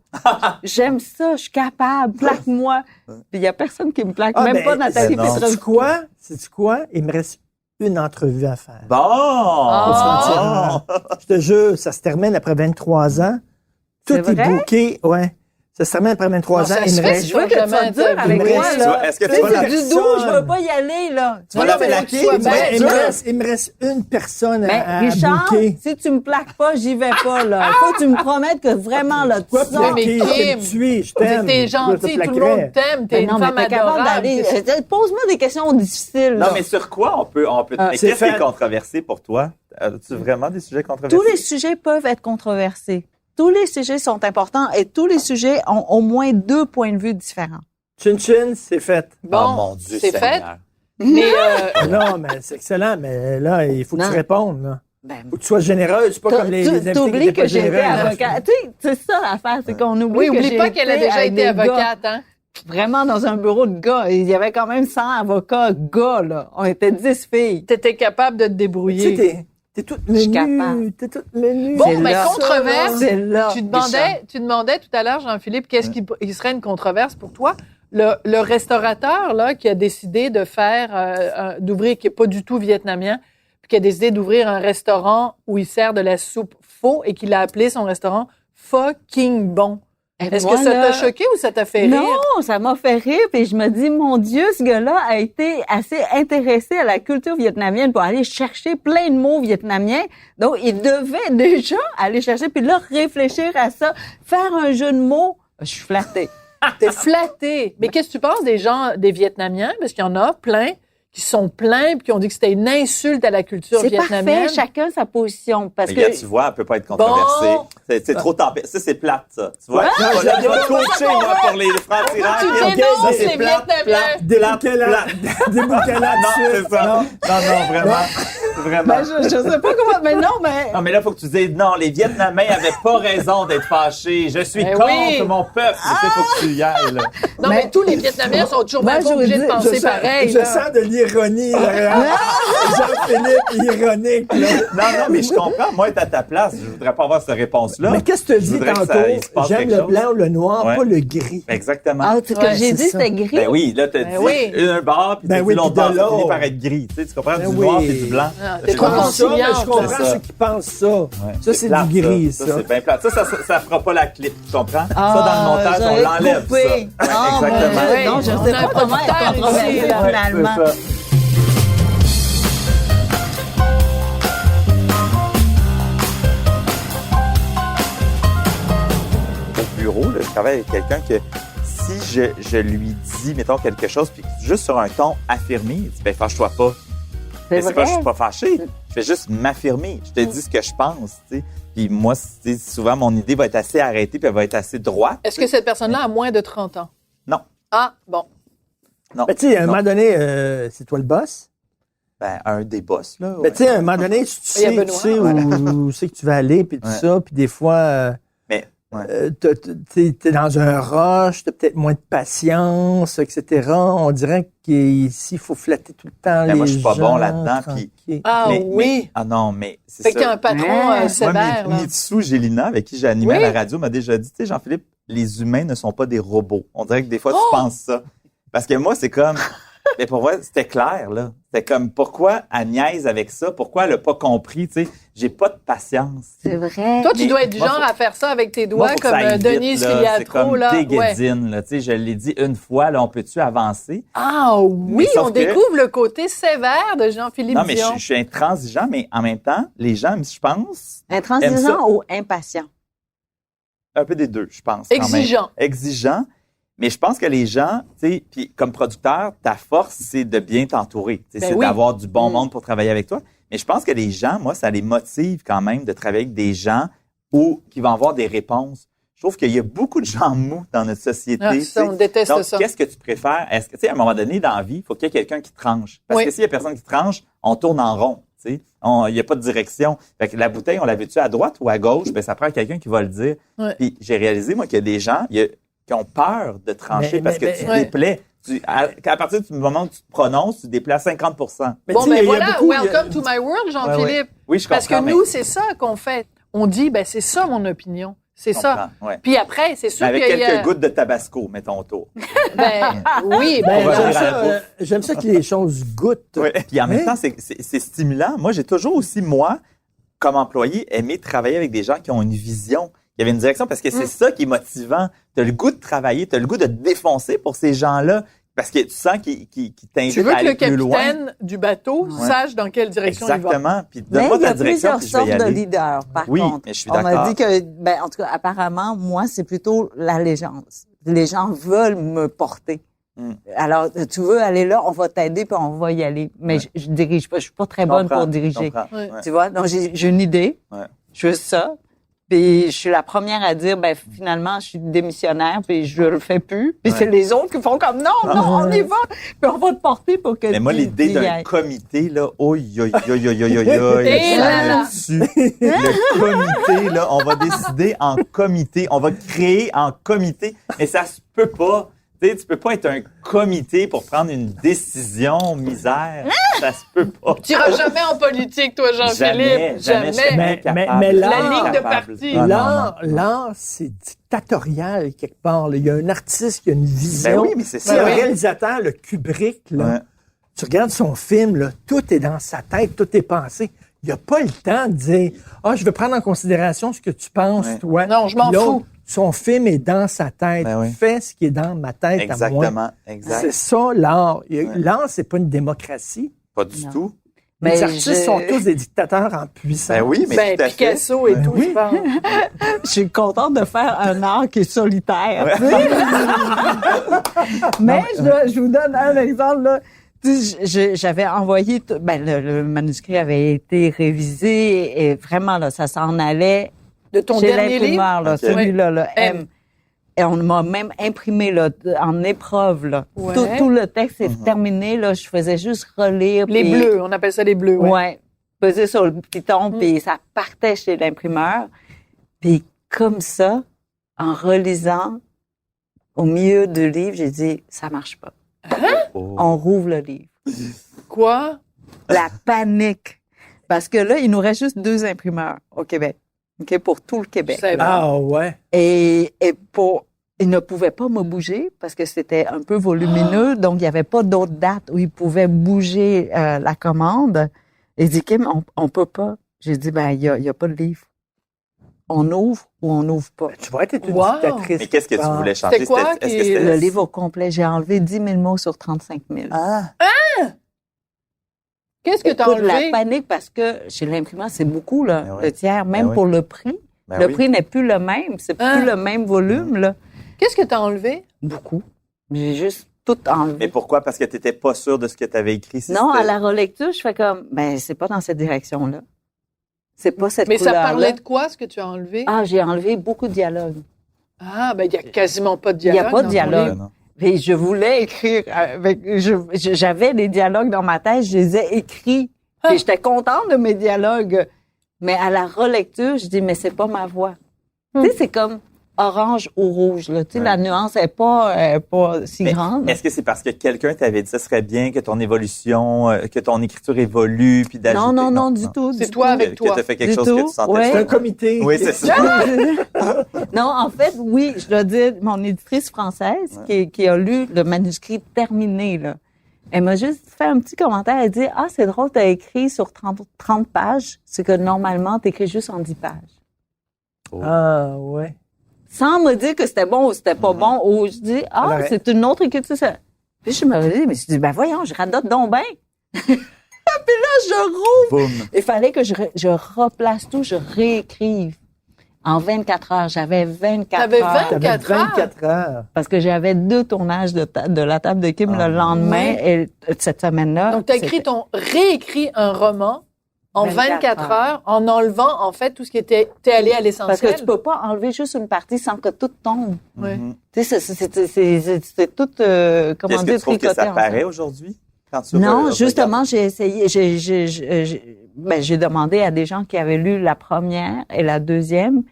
J'aime ça, je suis capable, plaque-moi. Puis il y a personne qui me plaque, même pas Nathalie Petrovski. Sais-tu quoi? Il me reste une entrevue à faire. Bon! Je te jure, ça se termine après 23 ans. Tout est booké, Ça se termine après 23 ans. Je veux que tu sois dur avec moi, là. Est-ce que tu vas c'est du doux, je veux pas y aller, là. Tu vas la plaquer? Il me reste une personne à Richard, booker. si tu me plaques pas, j'y vais pas, là. Faut que tu me promettes que vraiment, là, tu sors. Mais Kim, je t'aime. T'es gentil, tout le monde t'aime, t'es une femme adorable. Pose-moi des questions difficiles, là. Non, mais sur quoi on peut mais qu'est-ce qui est controversé pour toi? As-tu vraiment des sujets controversés? Tous les sujets peuvent être controversés. Tous les sujets sont importants et tous les sujets ont au moins 2 points de vue différents. Chin-chin, c'est fait. Bon, oh mon Dieu, c'est Seigneur. fait. Mais non, mais c'est excellent, mais là, il faut que tu répondes, là. Faut que tu sois généreuse, pas comme les invités T'oublies que j'ai été généreux. avocate. Tu sais, c'est ça l'affaire, c'est qu'on oublie que oublie j'ai pas qu'elle a déjà été avocate, hein? Vraiment dans un bureau de gars. Il y avait quand même 100 avocats gars, là. On était 10 filles. T'étais capable de te Tu débrouiller. sais, t'es toute Je suis menue. capable. T'es toute menue. Bon, C'est mais là. controverse. C'est là. Tu demandais tout à l'heure, Jean-Philippe, qu'est-ce qui serait une controverse pour toi? Le restaurateur, là, qui a décidé de faire, d'ouvrir, qui est pas du tout vietnamien, puis qui a décidé d'ouvrir un restaurant où il sert de la soupe pho et qu'il a appelé son restaurant Fucking Bon. Est-ce que ça t'a choqué ou ça t'a fait rire? Non, ça m'a fait rire. Puis je me dis, mon Dieu, ce gars-là a été assez intéressé à la culture vietnamienne pour aller chercher plein de mots vietnamiens. Donc, il devait déjà aller chercher, puis là, réfléchir à ça, faire un jeu de mots. Je suis flattée. T'es flatté. Mais qu'est-ce que tu penses des gens, des Vietnamiens? Parce qu'il y en a plein qui sont plaints et qui ont dit que c'était une insulte à la culture C'est vietnamienne. parfait, chacun sa position. Parce Mais gars, que tu vois, elle peut pas être controversée. Bon. C'est trop tempête. Ça, c'est plate, ça. Tu vois? Ouais, Là, non, je vais te coacher, moi, pour les francs-tireurs. Tu ok, dénonces ça, les c'est Vietnamiens. Débouquez là Non, dessus. c'est ça. Non, vraiment. Vraiment. ben, je sais pas comment, mais non, mais Non, mais là, faut que tu dises, non, les Vietnamiens avaient pas raison d'être fâchés. Je suis Ben contre oui. mon peuple. Tu sais, faut que tu y ailles, là. Non, mais tous les Vietnamiens sont toujours Ben, bien je obligés vous de dis, penser pareil. Je là. sens de l'ironie, là. Jean-Philippe, ironique, là. Non, mais je comprends. Moi, être à ta place, je voudrais pas avoir cette réponse-là. Mais qu'est-ce que tu Je dis voudrais que tantôt? il se passe J'aime quelque le chose. blanc ou le noir, Ouais. pas le gris. Exactement. ce que Ouais, j'ai c'est dit, ça. c'était gris. Ben oui, là, t'as Ben dit oui. un bar, puis Ben t'as oui, dit l'autre puis de bar, ça l'autre. finit par être gris. Tu sais, tu comprends? Ben Du oui. noir et du blanc. Ah, Ça t'es fait trop pas- Ça, mais je conciliante. comprends C'est ça. ceux qui pensent ça. Ouais. Ça, c'est plate, du gris, ça. c'est bien plate. Ça fera pas la clip, tu comprends? ça, dans Ah, le montage, on j'aurais l'enlève, coupé. ça. Ouais, Ah, mon exactement. Dieu. Ouais, Non, je on sais a pas un comment être producteur controversée, ici, là, là. finalement. C'est ça. Au bureau, là, je travaille avec quelqu'un que si je lui dis, mettons, quelque chose, puis juste sur un ton affirmé, il dit, ben, fâche-toi pas. C'est Mais c'est pas, vrai. je suis pas fâché. Je fais juste m'affirmer. Je te dis ce que je pense, tu sais. Puis moi, souvent, mon idée va être assez arrêtée, puis elle va être assez droite. Est-ce que cette personne-là a moins de 30 ans? Non. Ah, bon. Non. Ben, tu sais, à un Non. moment donné, c'est toi le boss. Ben, un des boss, là. Ben, tu sais, à un moment donné, tu Il y a sais, Benoît, où c'est que tu vas aller, puis tout Ouais. ça, puis des fois, Mais, ouais. t'es dans un rush, t'as peut-être moins de patience, etc. On dirait qu'ici, il faut flatter tout le temps Mais les moi, je suis pas gens, bon là-dedans, puis- tranquille. Ah mais- ah non, mais c'est Fait ça. qu'il y a un patron Ouais. sévère, Moi, là. Mitsu Gélina, avec qui j'ai animé Oui. à la radio, m'a déjà dit, tu sais, Jean-Philippe, les humains ne sont pas des robots. On dirait que des fois, Oh! tu penses ça. Parce que moi, c'est comme... Mais pour moi, c'était clair, là. C'était comme, pourquoi elle niaise avec ça? Pourquoi elle a pas compris, tu sais? J'ai pas de patience. C'est vrai. Toi, tu Mais dois être du moi, genre faut- à faire ça avec tes Moi, doigts, faut que comme ça aille vite, Denise là. C'est Filiatro, comme là. Ouais. déguédine, là. Tu sais, je l'ai dit une fois, là, on peut-tu avancer? Ah oui, sauf on que- découvre le côté sévère de Jean-Philippe Non, mais Dion. je suis intransigeant, mais en même temps, les gens, je pense, aime ça. Intransigeant ou impatient? un peu des deux, je pense. quand même. Exigeant. Exigeant. Mais je pense que les gens, tu sais, puis comme producteur, ta force, c'est de bien t'entourer. Tu sais, Ben c'est oui. d'avoir du bon monde pour travailler avec toi. Mais je pense que les gens, moi, ça les motive quand même de travailler avec des gens qui vont avoir des réponses. Je trouve qu'il y a beaucoup de gens mous dans notre société. Ah, tu ça, sais. on déteste Donc, ça. qu'est-ce que tu préfères? Est-ce que, tu sais, à un moment donné, dans la vie, il faut qu'il y ait quelqu'un qui tranche. Parce Oui. que s'il y a personne qui tranche, on tourne en rond. Tu sais. Il n'y a pas de direction. Fait que la bouteille, on la veut-tu à droite ou à gauche? Ben, ça prend quelqu'un qui va le dire. Ouais. Puis j'ai réalisé, moi, qu'il y a des gens qui ont peur de trancher parce que tu Ouais. déplais. À partir du moment où tu te prononces, tu déplais à 50%. Mais Bon, tu sais, ben il y a voilà, beaucoup- welcome to my world, Jean-Philippe. Oui, je comprends. Parce que mais nous, c'est ça qu'on fait. On dit, ben c'est ça mon opinion. C'est je ça. comprends, ouais. Puis après, c'est sûr Mais avec qu'il y a... quelques gouttes de tabasco, mettons autour. Ben, oui, Ben, On va j'aime dire à la ça, bouffe. j'aime ça que les choses goûtent. Ouais. Puis en même Hein? temps, c'est stimulant. Moi, j'ai toujours aussi, moi, comme employé, aimé travailler avec des gens qui ont une vision, qui avaient une direction, parce que c'est ça qui est motivant. Tu as le goût de travailler, tu as le goût de te défoncer pour ces gens-là, parce que tu sens qu'ils t'invitent tu veux à que le aller plus loin. capitaine du bateau sache dans quelle direction il va. Exactement. Puis Mais donne-moi il y ta a direction, plusieurs puis je vais y sortes de aller. leaders, par Oui, contre. mais je suis On m'a d'accord. dit que, ben, en tout cas, apparemment, moi, c'est plutôt l'allégeance. Les gens veulent me porter. Mm. Alors, tu veux aller là, on va t'aider, puis on va y aller. Mais Ouais. je dirige pas, je suis pas très Je bonne comprends, pour je diriger. comprends. Ouais. Ouais. Tu vois? Donc, j'ai une idée. Ouais. Je veux ça. Puis je suis la première à dire, ben finalement, je suis démissionnaire, puis je le fais plus. Puis c'est les autres qui font comme, non, on y va, puis on va te porter pour que. Mais moi, l'idée d'un comité, là, là-dessus. Le comité, là, on va décider en comité, on va créer en comité, mais ça se peut pas. Tu peux pas être un comité pour prendre une décision, misère. Ça se peut pas. Tu iras jamais en politique, toi, Jean-Philippe. Jamais. Mais la ligne de parti. L'art, c'est dictatorial quelque part. Là. Il y a un artiste qui a une vision. Ben oui, mais c'est ça. Le réalisateur, le Kubrick, là, tu regardes son film, là, tout est dans sa tête, tout est pensé. Il n'a pas le temps de dire « Ah, je veux prendre en considération ce que tu penses, toi. » Non, je m'en fous. Son film est dans sa tête. Fais ce qui est dans ma tête à moi. Exactement. C'est ça, l'art. L'art, c'est pas une démocratie. Pas du tout. Les artistes sont tous des dictateurs en puissance. Ben oui, mais tout à Picasso et tout, oui. je pense. Je suis contente de faire un art qui est solitaire. Mais je vous donne un exemple, là. J'avais envoyé, le manuscrit avait été révisé et vraiment, là, ça s'en allait. De ton chez dernier l'imprimeur, livre? Là, celui-là, là, M. Et on m'a même imprimé, là, en épreuve, là. Ouais. Tout le texte est terminé, là. Je faisais juste relire. Les bleus, on appelle ça les bleus, Ouais. Peser sur le piton, puis ça partait chez l'imprimeur. Puis comme ça, en relisant, au milieu du livre, j'ai dit, ça marche pas. On rouvre le livre. Quoi? La panique. Parce que là, il nous reste juste 2 imprimeurs au Québec. OK, pour tout le Québec. Ah, ouais. Et ils ne pouvaient pas me bouger parce que c'était un peu volumineux, donc il n'y avait pas d'autre date où ils pouvaient bouger la commande. Et il dit, Kim, on peut pas. J'ai dit, ben, il y a pas de livre. On ouvre ou on n'ouvre pas. Tu vas être une dictatrice. Mais qu'est-ce que tu voulais changer? C'était quoi? Le livre au complet, j'ai enlevé 10 000 mots sur 35 000. Qu'est-ce que t'as enlevé? La panique, parce que chez l'imprimeur, c'est beaucoup, là, le tiers, même pour le prix. Ben prix n'est plus le même. C'est plus le même volume, là. Qu'est-ce que t'as enlevé? Beaucoup. J'ai juste tout enlevé. Mais pourquoi? Parce que tu n'étais pas sûr de ce que tu avais écrit. Non, à la relecture, je fais comme, ben, c'est pas dans cette direction-là. C'est pas cette couleur-là. Mais ça parlait de couleur-là. quoi, ce que tu as enlevé? Ah, j'ai enlevé beaucoup de dialogues. Ah, ben, il n'y a quasiment pas de dialogue. Il n'y a pas de dialogue. Non. Et je voulais écrire j'avais des dialogues dans ma tête, je les ai écrits. Et j'étais contente de mes dialogues. Mais à la relecture, je dis, mais c'est pas ma voix. Tu sais, c'est comme orange ou rouge, là. Tu sais, la nuance est pas si grande. Est-ce que c'est parce que quelqu'un t'avait dit, ça serait bien que ton évolution, que ton écriture évolue, puis d'ajouter? Non, du tout. C'est toi avec toi. Que t'as fait quelque Du chose tout. que tu sentais. Ouais. C'est un comité. Oui, c'est ça. Non, en fait, oui, je dois dire, mon éditrice française qui a lu le manuscrit terminé, là, elle m'a juste fait un petit commentaire. Elle dit, ah, c'est drôle, t'as écrit sur 30 pages, c'est que normalement, t'écris juste en 10 pages. Ah, ouais. Sans me dire que c'était bon ou c'était pas bon, ou je dis, ah, c'est une autre écriture. Ça. Puis je me dis, mais je dis, ben voyons, je radote donc bien. Puis là, je rouvre. Boum. Il fallait que je replace tout, je réécrive. En 24 heures, j'avais 24 T'avais heures. 24 heures. Parce que j'avais 2 tournages de la table de Kim le lendemain et cette semaine-là. Donc, t'as réécrit un roman en 24 heures en enlevant, en fait, tout ce qui était, t'es allé à l'essentiel. Parce que tu peux pas enlever juste une partie sans que tout tombe. Oui. Tu sais, c'est tout, comment Est-ce dire, que tu trouves que ça tricoté paraît ensemble. aujourd'hui? Quand tu Non, regardes? justement, j'ai essayé, j'ai demandé à des gens qui avaient lu la première et la deuxième,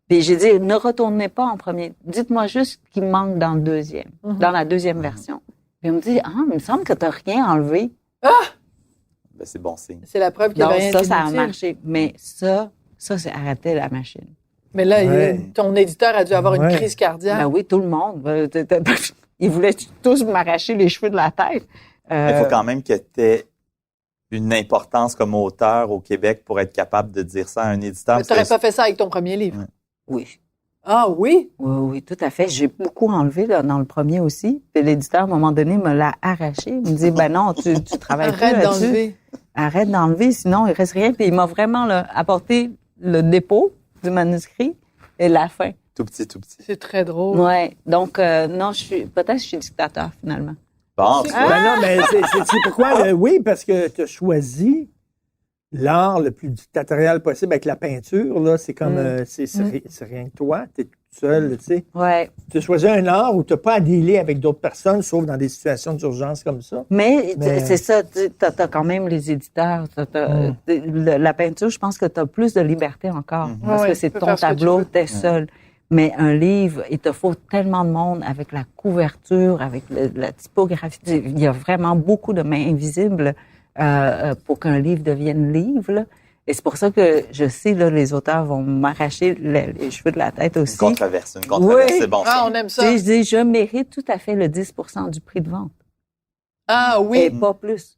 puis j'ai dit, ne retournez pas en premier. Dites-moi juste ce qui manque dans le deuxième, dans la deuxième version. Puis on me dit, il me semble que t'as rien enlevé. Ben, c'est bon signe. C'est la preuve qu'il y Non, avait rien ça a d'inutile. marché. Mais ça, c'est arrêter la machine. Mais là, Ouais. ton éditeur a dû avoir une crise cardiaque. Ben oui, tout le monde. Ils voulaient tous m'arracher les cheveux de la tête. Il faut quand même que tu aies une importance comme auteur au Québec pour être capable de dire ça à un éditeur. Mais t'aurais pas fait ça avec ton premier livre. Oui. Ah oui? Oui, tout à fait. J'ai beaucoup enlevé là, dans le premier aussi. Puis l'éditeur, à un moment donné, me l'a arraché. Il me dit, ben non, tu travailles plus Arrête là-dessus. d'enlever. Arrête d'enlever, sinon il reste rien. Puis il m'a vraiment là, apporté le dépôt du manuscrit et la fin. Tout petit. C'est très drôle. Ouais. Donc, non, peut-être que je suis dictateur, finalement. Bon, C'est tu quoi? vois. Ben non, mais c'est pourquoi? Oui, parce que tu as choisi l'art le plus dictatorial possible avec la peinture, là, c'est comme, c'est rien que toi, t'es tout seul, tu sais. Ouais. Tu as choisi un art où t'as pas à dealer avec d'autres personnes, sauf dans des situations d'urgence comme ça. Mais c'est ça, t'as quand même les éditeurs. La peinture, je pense que t'as plus de liberté encore. Parce que c'est ton tableau, t'es seul. Mais un livre, il te faut tellement de monde avec la couverture, avec la typographie. Il y a vraiment beaucoup de mains invisibles pour qu'un livre devienne livre, là. Et c'est pour ça que je sais, là, les auteurs vont m'arracher les cheveux de la tête aussi. Une controverse, c'est bon. Ah, on aime ça. Je dis, je mérite tout à fait le 10% du prix de vente. Ah oui. Et pas plus.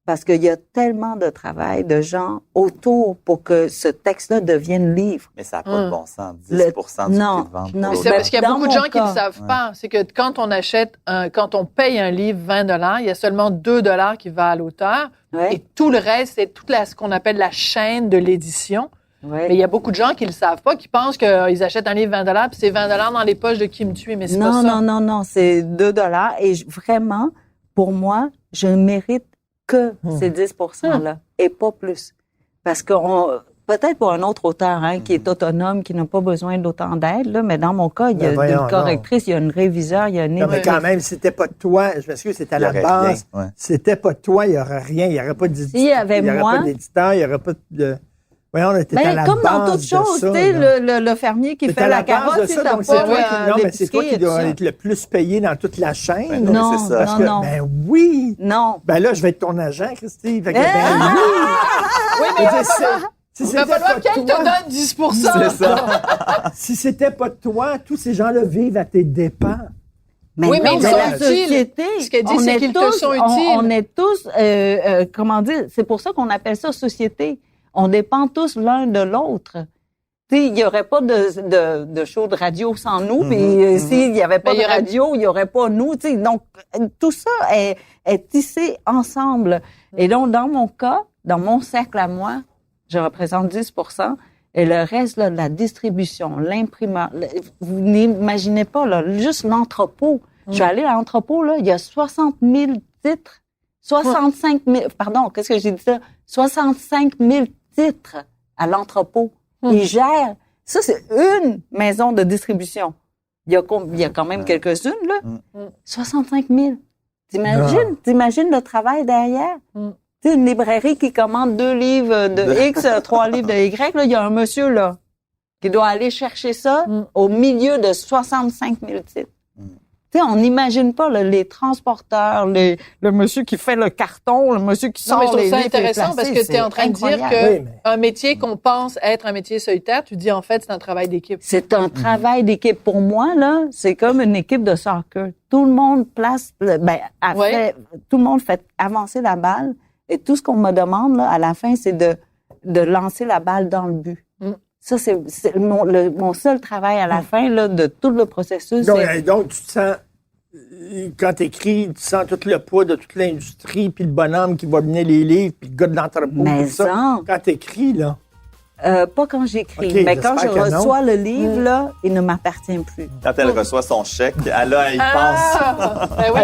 Parce qu'il y a tellement de travail de gens autour pour que ce texte-là devienne livre. Mais ça n'a pas de bon sens, 10% du prix de vente. Non, c'est parce qu'il y a beaucoup de gens qui ne le savent pas. C'est que quand on achète, quand on paye un livre 20 $, il y a seulement 2 $ qui va à l'auteur. Ouais. Et tout le reste, c'est ce qu'on appelle la chaîne de l'édition. Ouais. Mais il y a beaucoup de gens qui ne le savent pas, qui pensent qu'ils achètent un livre 20 $, puis c'est 20 $ dans les poches de Kim Thuy, mais c'est pas ça. Non, c'est 2 $. Et vraiment, pour moi, je mérite que ces 10%-là, et pas plus. Parce que peut-être pour un autre auteur qui est autonome, qui n'a pas besoin d'autant d'aide, là, mais dans mon cas, il y a une correctrice, il y a une réviseur, il y a une... Non, mais quand même, c'était pas de toi, je m'excuse, c'était à la base, c'était pas de toi, il n'y aurait rien, il n'y aurait pas d'éditeur, il n'y aurait pas de... Voyons, on était à la comme base dans toute chose, tu sais, le fermier qui fait la carotte, c'est toi qui dois être le plus payé dans toute la chaîne. Non, c'est ça. Non. Ben oui. Non. Ben là, je vais être ton agent, Christy. Fait que, oui, mais il va falloir qu'elle te donne 10%. C'est ça. Si c'était pas de toi, tous ces gens-là vivent à tes dépens. Mais oui, mais ils sont utiles. Ce qu'elle dit, c'est qu'ils te sont utiles. On est tous, comment dire, c'est pour ça qu'on appelle ça société. On dépend tous l'un de l'autre. Il n'y aurait pas de show de radio sans nous, puis s'il n'y avait pas de radio, il n'y aurait pas nous. T'sais. Donc, tout ça est tissé ensemble. Et donc, dans mon cas, dans mon cercle à moi, je représente 10%, et le reste, là, la distribution, l'imprimeur, vous n'imaginez pas, là, juste l'entrepôt. Je suis allée à l'entrepôt, là, il y a 60 000 titres, 65 000, pardon, qu'est-ce que j'ai dit ça? 65 000 titres à l'entrepôt. Ils gèrent. Ça, c'est une maison de distribution. Il y a quand même quelques-unes, là. 65 000. T'imagines le travail derrière? Tu sais, une librairie qui commande 2 livres de X, 3 livres de Y, là, il y a un monsieur, là, qui doit aller chercher ça au milieu de 65 000 titres. Tu sais, on n'imagine pas les transporteurs, le monsieur qui fait le carton, le monsieur qui sort les livres. C'est intéressant parce que tu es en train de dire qu'un métier qu'on pense être un métier solitaire, tu dis en fait c'est un travail d'équipe. C'est un travail d'équipe. Pour moi, là, c'est comme une équipe de soccer. Tout le monde tout le monde fait avancer la balle et tout ce qu'on me demande là, à la fin, c'est de lancer la balle dans le but. Ça, c'est mon seul travail à la fin là, de tout le processus. Donc, tu te sens, quand tu écris, tu sens tout le poids de toute l'industrie, puis le bonhomme qui va mener les livres, puis le gars de l'entrepôt. Mais tout ça. Quand tu écris, là. Pas quand j'écris, mais quand je reçois le livre, là, il ne m'appartient plus. Quand elle reçoit son chèque, elle pense. Ben oui,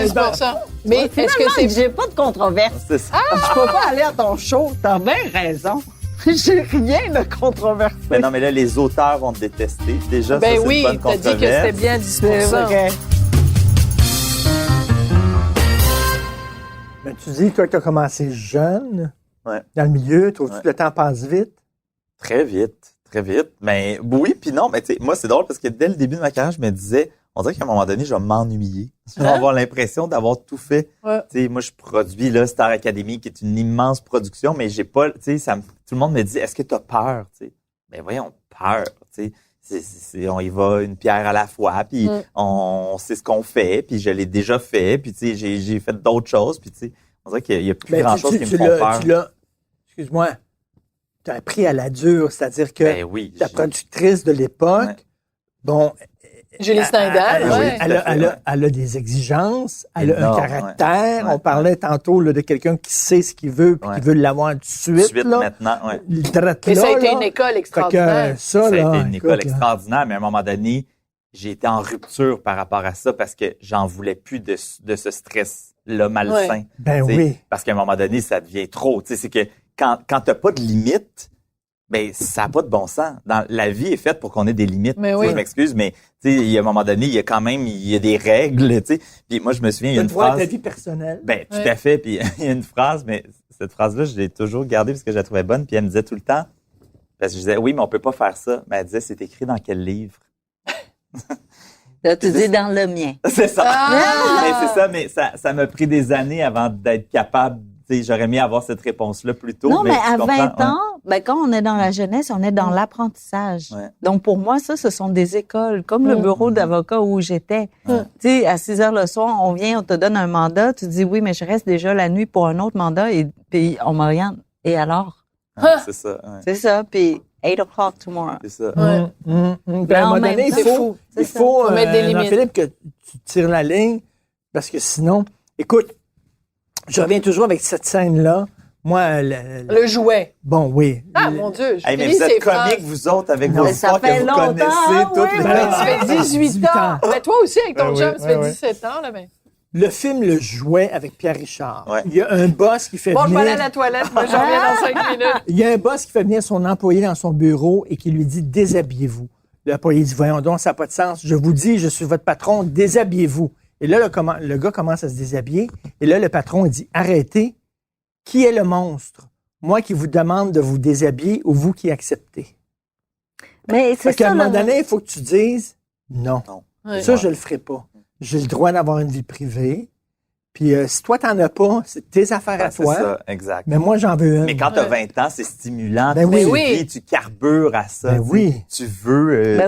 c'est pour ça. Mais est-ce que j'ai pas de controverse? C'est ça. Je peux pas aller à ton show. T'as bien raison. J'ai rien de controversé. Mais non, mais là, les auteurs vont te détester. Déjà, ça, c'est une bonne controverse. Ben oui, t'as dit que c'était bien 10%. Ben, tu dis, toi, que tu as commencé jeune, dans le milieu, trouves-tu que le temps passe vite? Très vite, très vite. Mais oui, puis non, mais tu sais, moi, c'est drôle parce que dès le début de ma carrière, je me disais, on dirait qu'à un moment donné, je vais m'ennuyer. Je vais avoir l'impression d'avoir tout fait. Tu sais, moi, je produis là, Star Academy, qui est une immense production, mais j'ai pas, tu sais, tout le monde me dit, est-ce que tu as peur? Tu sais, ben voyons, peur. Tu sais, on y va une pierre à la fois, puis on sait ce qu'on fait, puis je l'ai déjà fait, puis tu sais, j'ai fait d'autres choses, puis tu sais, on dirait qu'il y a plus grand-chose qui me font peur. Excuse-moi, tu as appris à la dure, c'est-à-dire que la productrice de l'époque, bon. Julie Snyder, elle a des exigences, elle a un caractère. On parlait tantôt là, de quelqu'un qui sait ce qu'il veut puis qui veut l'avoir tout de suite. Là. Maintenant, Mais ça a été une école extraordinaire. Ça a été une école extraordinaire, mais à un moment donné, j'ai été en rupture par rapport à ça parce que j'en voulais plus de ce stress-là malsain. Ben oui. Parce qu'à un moment donné, ça devient trop. Tu sais, c'est que quand t'as pas de limite, ben ça a pas de bon sens. La vie est faite pour qu'on ait des limites. Mais oui. Je m'excuse, mais tu sais, il y a un moment donné, il y a des règles, tu sais. Puis moi, je me souviens, il y a une phrase. ta vie personnelle. Ben tout à fait. Puis il y a une phrase, mais cette phrase-là, je l'ai toujours gardée parce que je la trouvais bonne. Puis elle me disait tout le temps, parce que je disais, oui, mais on peut pas faire ça. Mais elle disait, c'est écrit dans quel livre? Là, tu dis dans le mien. C'est ça. Mais ça m'a pris des années avant d'être capable. J'aurais aimé avoir cette réponse-là plus tôt. Non, mais à 20 ans, quand on est dans la jeunesse, on est dans l'apprentissage. Ouais. Donc, pour moi, ce sont des écoles, comme le bureau d'avocat où j'étais. Tu sais, à 6 heures le soir, on te donne un mandat, tu dis oui, mais je reste déjà la nuit pour un autre mandat et puis on m'oriente. Et alors? C'est ça. Ouais. C'est ça, puis 8 o'clock tomorrow. C'est ça. À un moment donné, il faut mettre des limites. Philippe, que tu tires la ligne, parce que sinon, écoute, je reviens toujours avec cette scène-là. Moi, le jouet. Bon, oui. Ah, mon Dieu. Hey, mais vous êtes comiques, vous autres, avec vos histoires que vous connaissez toutes les Ça fait 18 ans. Mais toi aussi, avec ton job, ça fait 17 ans. Là, mais... Le film Le Jouet avec Pierre Richard. Ouais. Il y a un boss qui fait Bon, venir... je vais aller à la toilette. Moi, je reviens dans 5 minutes. Il y a un boss qui fait venir son employé dans son bureau et qui lui dit « Déshabillez-vous ». L'employé dit « Voyons donc, ça n'a pas de sens. Je vous dis, je suis votre patron, déshabillez-vous ». Et là, le gars commence à se déshabiller. Et là, le patron, il dit « Arrêtez. Qui est le monstre? Moi qui vous demande de vous déshabiller ou vous qui acceptez? » Mais c'est Parce qu'à ça. un moment donné, il faut que tu dises « Non. Ouais. Ça, je le ferai pas. J'ai le droit d'avoir une vie privée. Puis si toi, t'en as pas, c'est tes affaires à toi. C'est ça, exact. Mais moi, j'en veux une. Mais quand tu as 20 ans, c'est stimulant. Ben tu oui. vis, tu carbures à ça. Ben oui. Tu veux,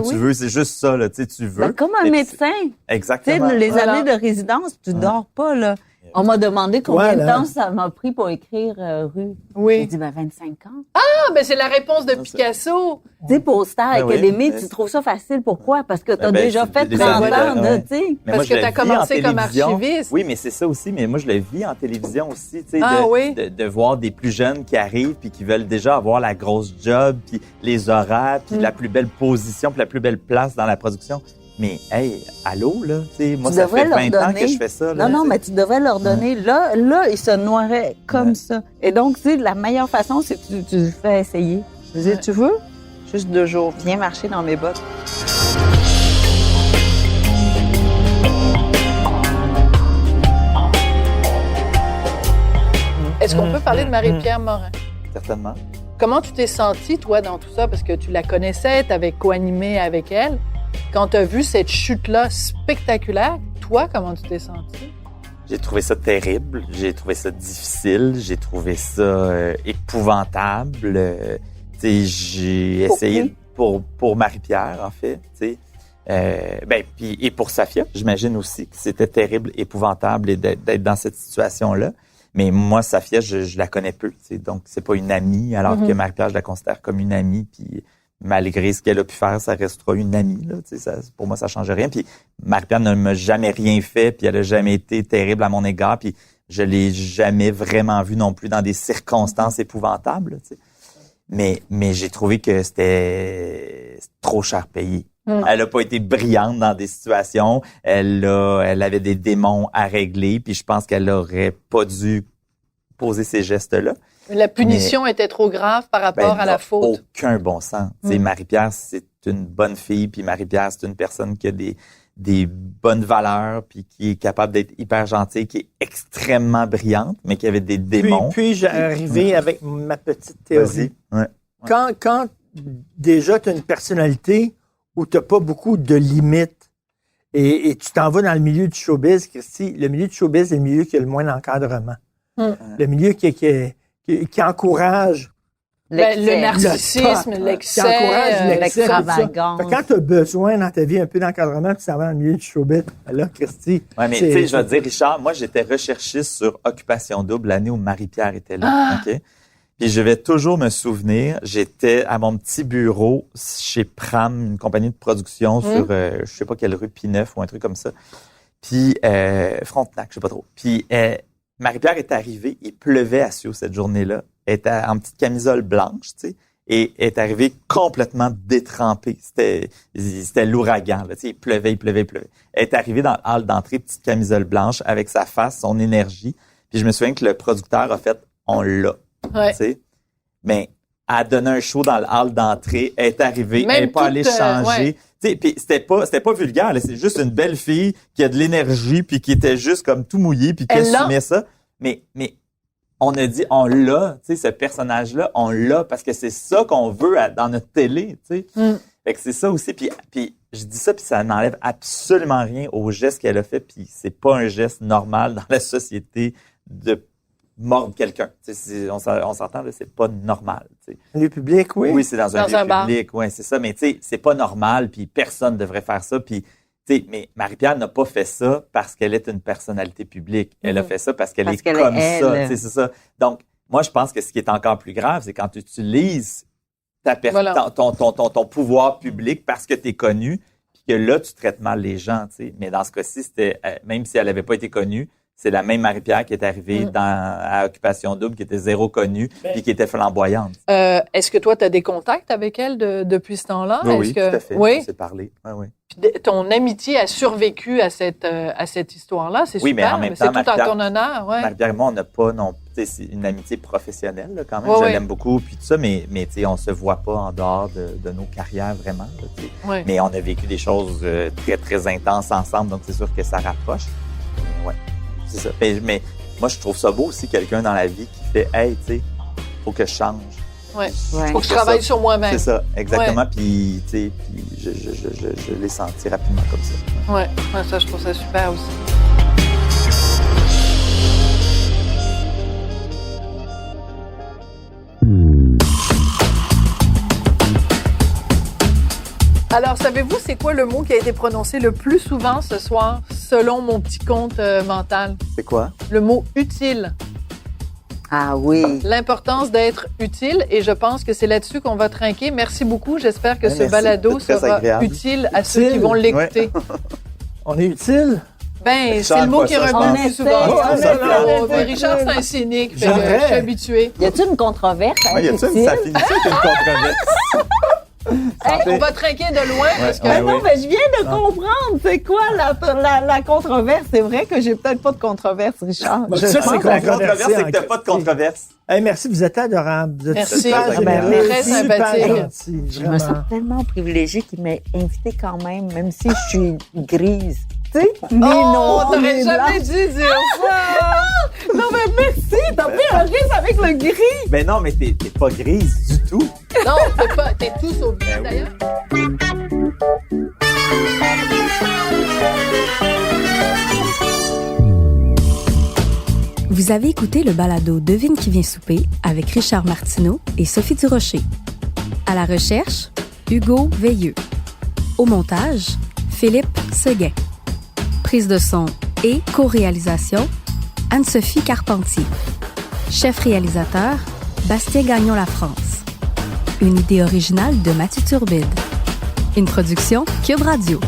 tu veux. C'est juste ça, là. Tu veux. Ben, comme un médecin. Exactement. Tu sais, les années de résidence, tu dors pas, là. On m'a demandé combien de temps ça m'a pris pour écrire Rue. Oui. J'ai dit, 25 ans. Ah, ben c'est la réponse de Picasso. Tu sais, pour Star Ben oui, Academy, mais- tu trouves ça facile. Pourquoi? Parce que tu as Ben, déjà c'est fait des 30 années ans, de- là, ouais. tu sais. Mais Parce moi, que je le t'as vis commencé en comme télévision. archiviste. Oui, mais c'est ça aussi. Mais moi, je le vis en télévision aussi, tu sais, Ah oui? de voir des plus jeunes qui arrivent puis qui veulent déjà avoir la grosse job, puis les horaires, puis la plus belle position, puis la plus belle place dans la production. Mais, hey, allô, là, tu sais, moi, Tu ça devrais fait 20 leur ans donner- que je fais ça, là. Non, mais tu devrais leur donner. Là, ils se noieraient comme ça. Et donc, tu sais, la meilleure façon, c'est que tu fais essayer. Je dis, tu veux? Juste 2 jours. Viens marcher dans mes bottes. Est-ce qu'on peut parler de Marie-Pierre Morin? Certainement. Comment tu t'es sentie, toi, dans tout ça? Parce que tu la connaissais, tu avais co-animé avec elle. Quand tu as vu cette chute-là spectaculaire, toi, comment tu t'es sentie? J'ai trouvé ça terrible, j'ai trouvé ça difficile, j'ai trouvé ça épouvantable. Tu sais, j'ai essayé pour Marie-Pierre, en fait, tu sais. Puis et pour Safia, j'imagine aussi que c'était terrible, épouvantable et d'être dans cette situation-là. Mais moi, Safia, je la connais peu, tu sais, donc c'est pas une amie, alors que Marie-Pierre, je la considère comme une amie, puis malgré ce qu'elle a pu faire, ça restera une amie, là, tu sais, ça, pour moi, ça change rien. Puis Marie-Pierre ne m'a jamais rien fait, puis elle a jamais été terrible à mon égard, puis je l'ai jamais vraiment vue non plus dans des circonstances épouvantables, tu sais. Mais j'ai trouvé que c'était trop cher payé. Elle a pas été brillante dans des situations. Elle avait des démons à régler, puis je pense qu'elle aurait pas dû poser ces gestes-là. La punition était trop grave par rapport à la faute. Aucun bon sens. Marie-Pierre, c'est une bonne fille, puis Marie-Pierre, c'est une personne qui a des bonnes valeurs, puis qui est capable d'être hyper gentille, qui est extrêmement brillante, mais qui avait des démons. Puis j'ai arrivé avec ma petite théorie. Vas-y. Ouais. Quand déjà tu as une personnalité où tu n'as pas beaucoup de limites et tu t'en vas dans le milieu du showbiz, Christy, le milieu du showbiz est le milieu qui a le moins d'encadrement. Le milieu qui encourage Le narcissisme, l'excès, qui encourage l'excès, l'extravagance. tout ça. Quand tu as besoin dans ta vie un peu d'encadrement, tu t'en vas dans le milieu du showbiz, là, Christy. Ouais, mais tu sais, je vais te dire, Richard, moi, j'étais recherchiste sur Occupation Double l'année où Marie-Pierre était là. OK? Puis je vais toujours me souvenir, j'étais à mon petit bureau chez Pram, une compagnie de production sur, je sais pas quelle rue, P9 ou un truc comme ça. Puis Frontenac, je sais pas trop. Puis Marie-Pierre est arrivée, il pleuvait à Sio cette journée-là. Elle était en petite camisole blanche, tu sais, et est arrivée complètement détrempée. C'était l'ouragan, là, tu sais, il pleuvait. Elle est arrivée dans le hall d'entrée, petite camisole blanche, avec sa face, son énergie. Puis je me souviens que le producteur a fait, on l'a. tu sais. Mais elle a donné un show dans le hall d'entrée, elle est arrivée, elle n'est pas allée changer. Tu sais, puis c'était pas vulgaire, là, c'est juste une belle fille qui a de l'énergie puis qui était juste comme tout mouillée puis qui assumait ça. Mais on a dit, on l'a, tu sais, ce personnage-là, on l'a parce que c'est ça qu'on veut dans notre télé, tu sais. Fait que c'est ça aussi. Puis je dis ça, puis ça n'enlève absolument rien au geste qu'elle a fait. Puis c'est pas un geste normal dans la société de mordre quelqu'un. On s'entend, là, c'est pas normal. T'sais. Un lieu public, oui. Oui, c'est dans un lieu public, oui, c'est ça. Mais tu sais, c'est pas normal, puis personne devrait faire ça. Puis mais Marie-Pierre n'a pas fait ça parce qu'elle est une personnalité publique. Elle a fait ça parce qu'elle est comme ça. C'est ça. Donc, moi, je pense que ce qui est encore plus grave, c'est quand tu utilises ton pouvoir public parce que tu es connu, puis que là, tu traites mal les gens. T'sais. Mais dans ce cas-ci, c'était même si elle n'avait pas été connue, c'est la même Marie-Pierre qui est arrivée à Occupation Double, qui était zéro connue, puis qui était flamboyante. Est-ce que toi, tu as des contacts avec elle depuis ce temps-là? Oui, tout à fait. Oui? On s'est parlé. Oui. Ton amitié a survécu à cette histoire-là. C'est super. Mais en même temps, c'est tout en ton honneur. Ouais. Marie-Pierre et moi, on n'a pas c'est une amitié professionnelle là, quand même. Je l'aime beaucoup, puis tout ça, mais on se voit pas en dehors de nos carrières vraiment. Là, mais on a vécu des choses très, très intenses ensemble, donc c'est sûr que ça rapproche. Ouais. C'est ça. Mais moi, je trouve ça beau aussi, quelqu'un dans la vie qui fait « Hey, tu sais, faut que je change. » Ouais. Faut que je travaille sur moi-même. C'est ça, exactement. Puis, tu sais, je l'ai senti rapidement comme ça. Ouais, ça, je trouve ça super aussi. Alors, savez-vous, c'est quoi le mot qui a été prononcé le plus souvent ce soir, selon mon petit compte mental? C'est quoi? Le mot « utile ». Ah oui. L'importance d'être utile, et je pense que c'est là-dessus qu'on va trinquer. Merci beaucoup. J'espère que ce balado sera utile à ceux qui vont l'écouter. Ouais. On est utile? Ben, c'est le mot qui revient le plus souvent. Richard, c'est un cynique. Je suis habituée. Y a-t-il une controverse? Ça finit ça avec une controverse. On va trinquer de loin parce que... Non, mais je viens de comprendre. C'est quoi la controverse? C'est vrai que j'ai peut-être pas de controverse, Richard. Ça, c'est la controverse, c'est que t'as pas de controverse. Hey, merci, vous êtes adorable. Vous êtes merci. Super très sympathique. Je me sens tellement privilégiée qu'il m'ait invité quand même si je suis grise. Tu sais, t'aurais jamais dû dire ça! Non, mais merci! T'as pris un risque avec le gris! Mais non, mais t'es pas grise du tout. Non, t'es tout sauf bien, d'ailleurs. Vous avez écouté le balado Devine qui vient souper avec Richard Martineau et Sophie Durocher. À la recherche, Hugo Veilleux. Au montage, Philippe Seguin. Prise de son et co-réalisation, Anne-Sophie Carpentier. Chef réalisateur, Bastien Gagnon-La France. Une idée originale de Mathieu Turbide. Une production Cube Radio.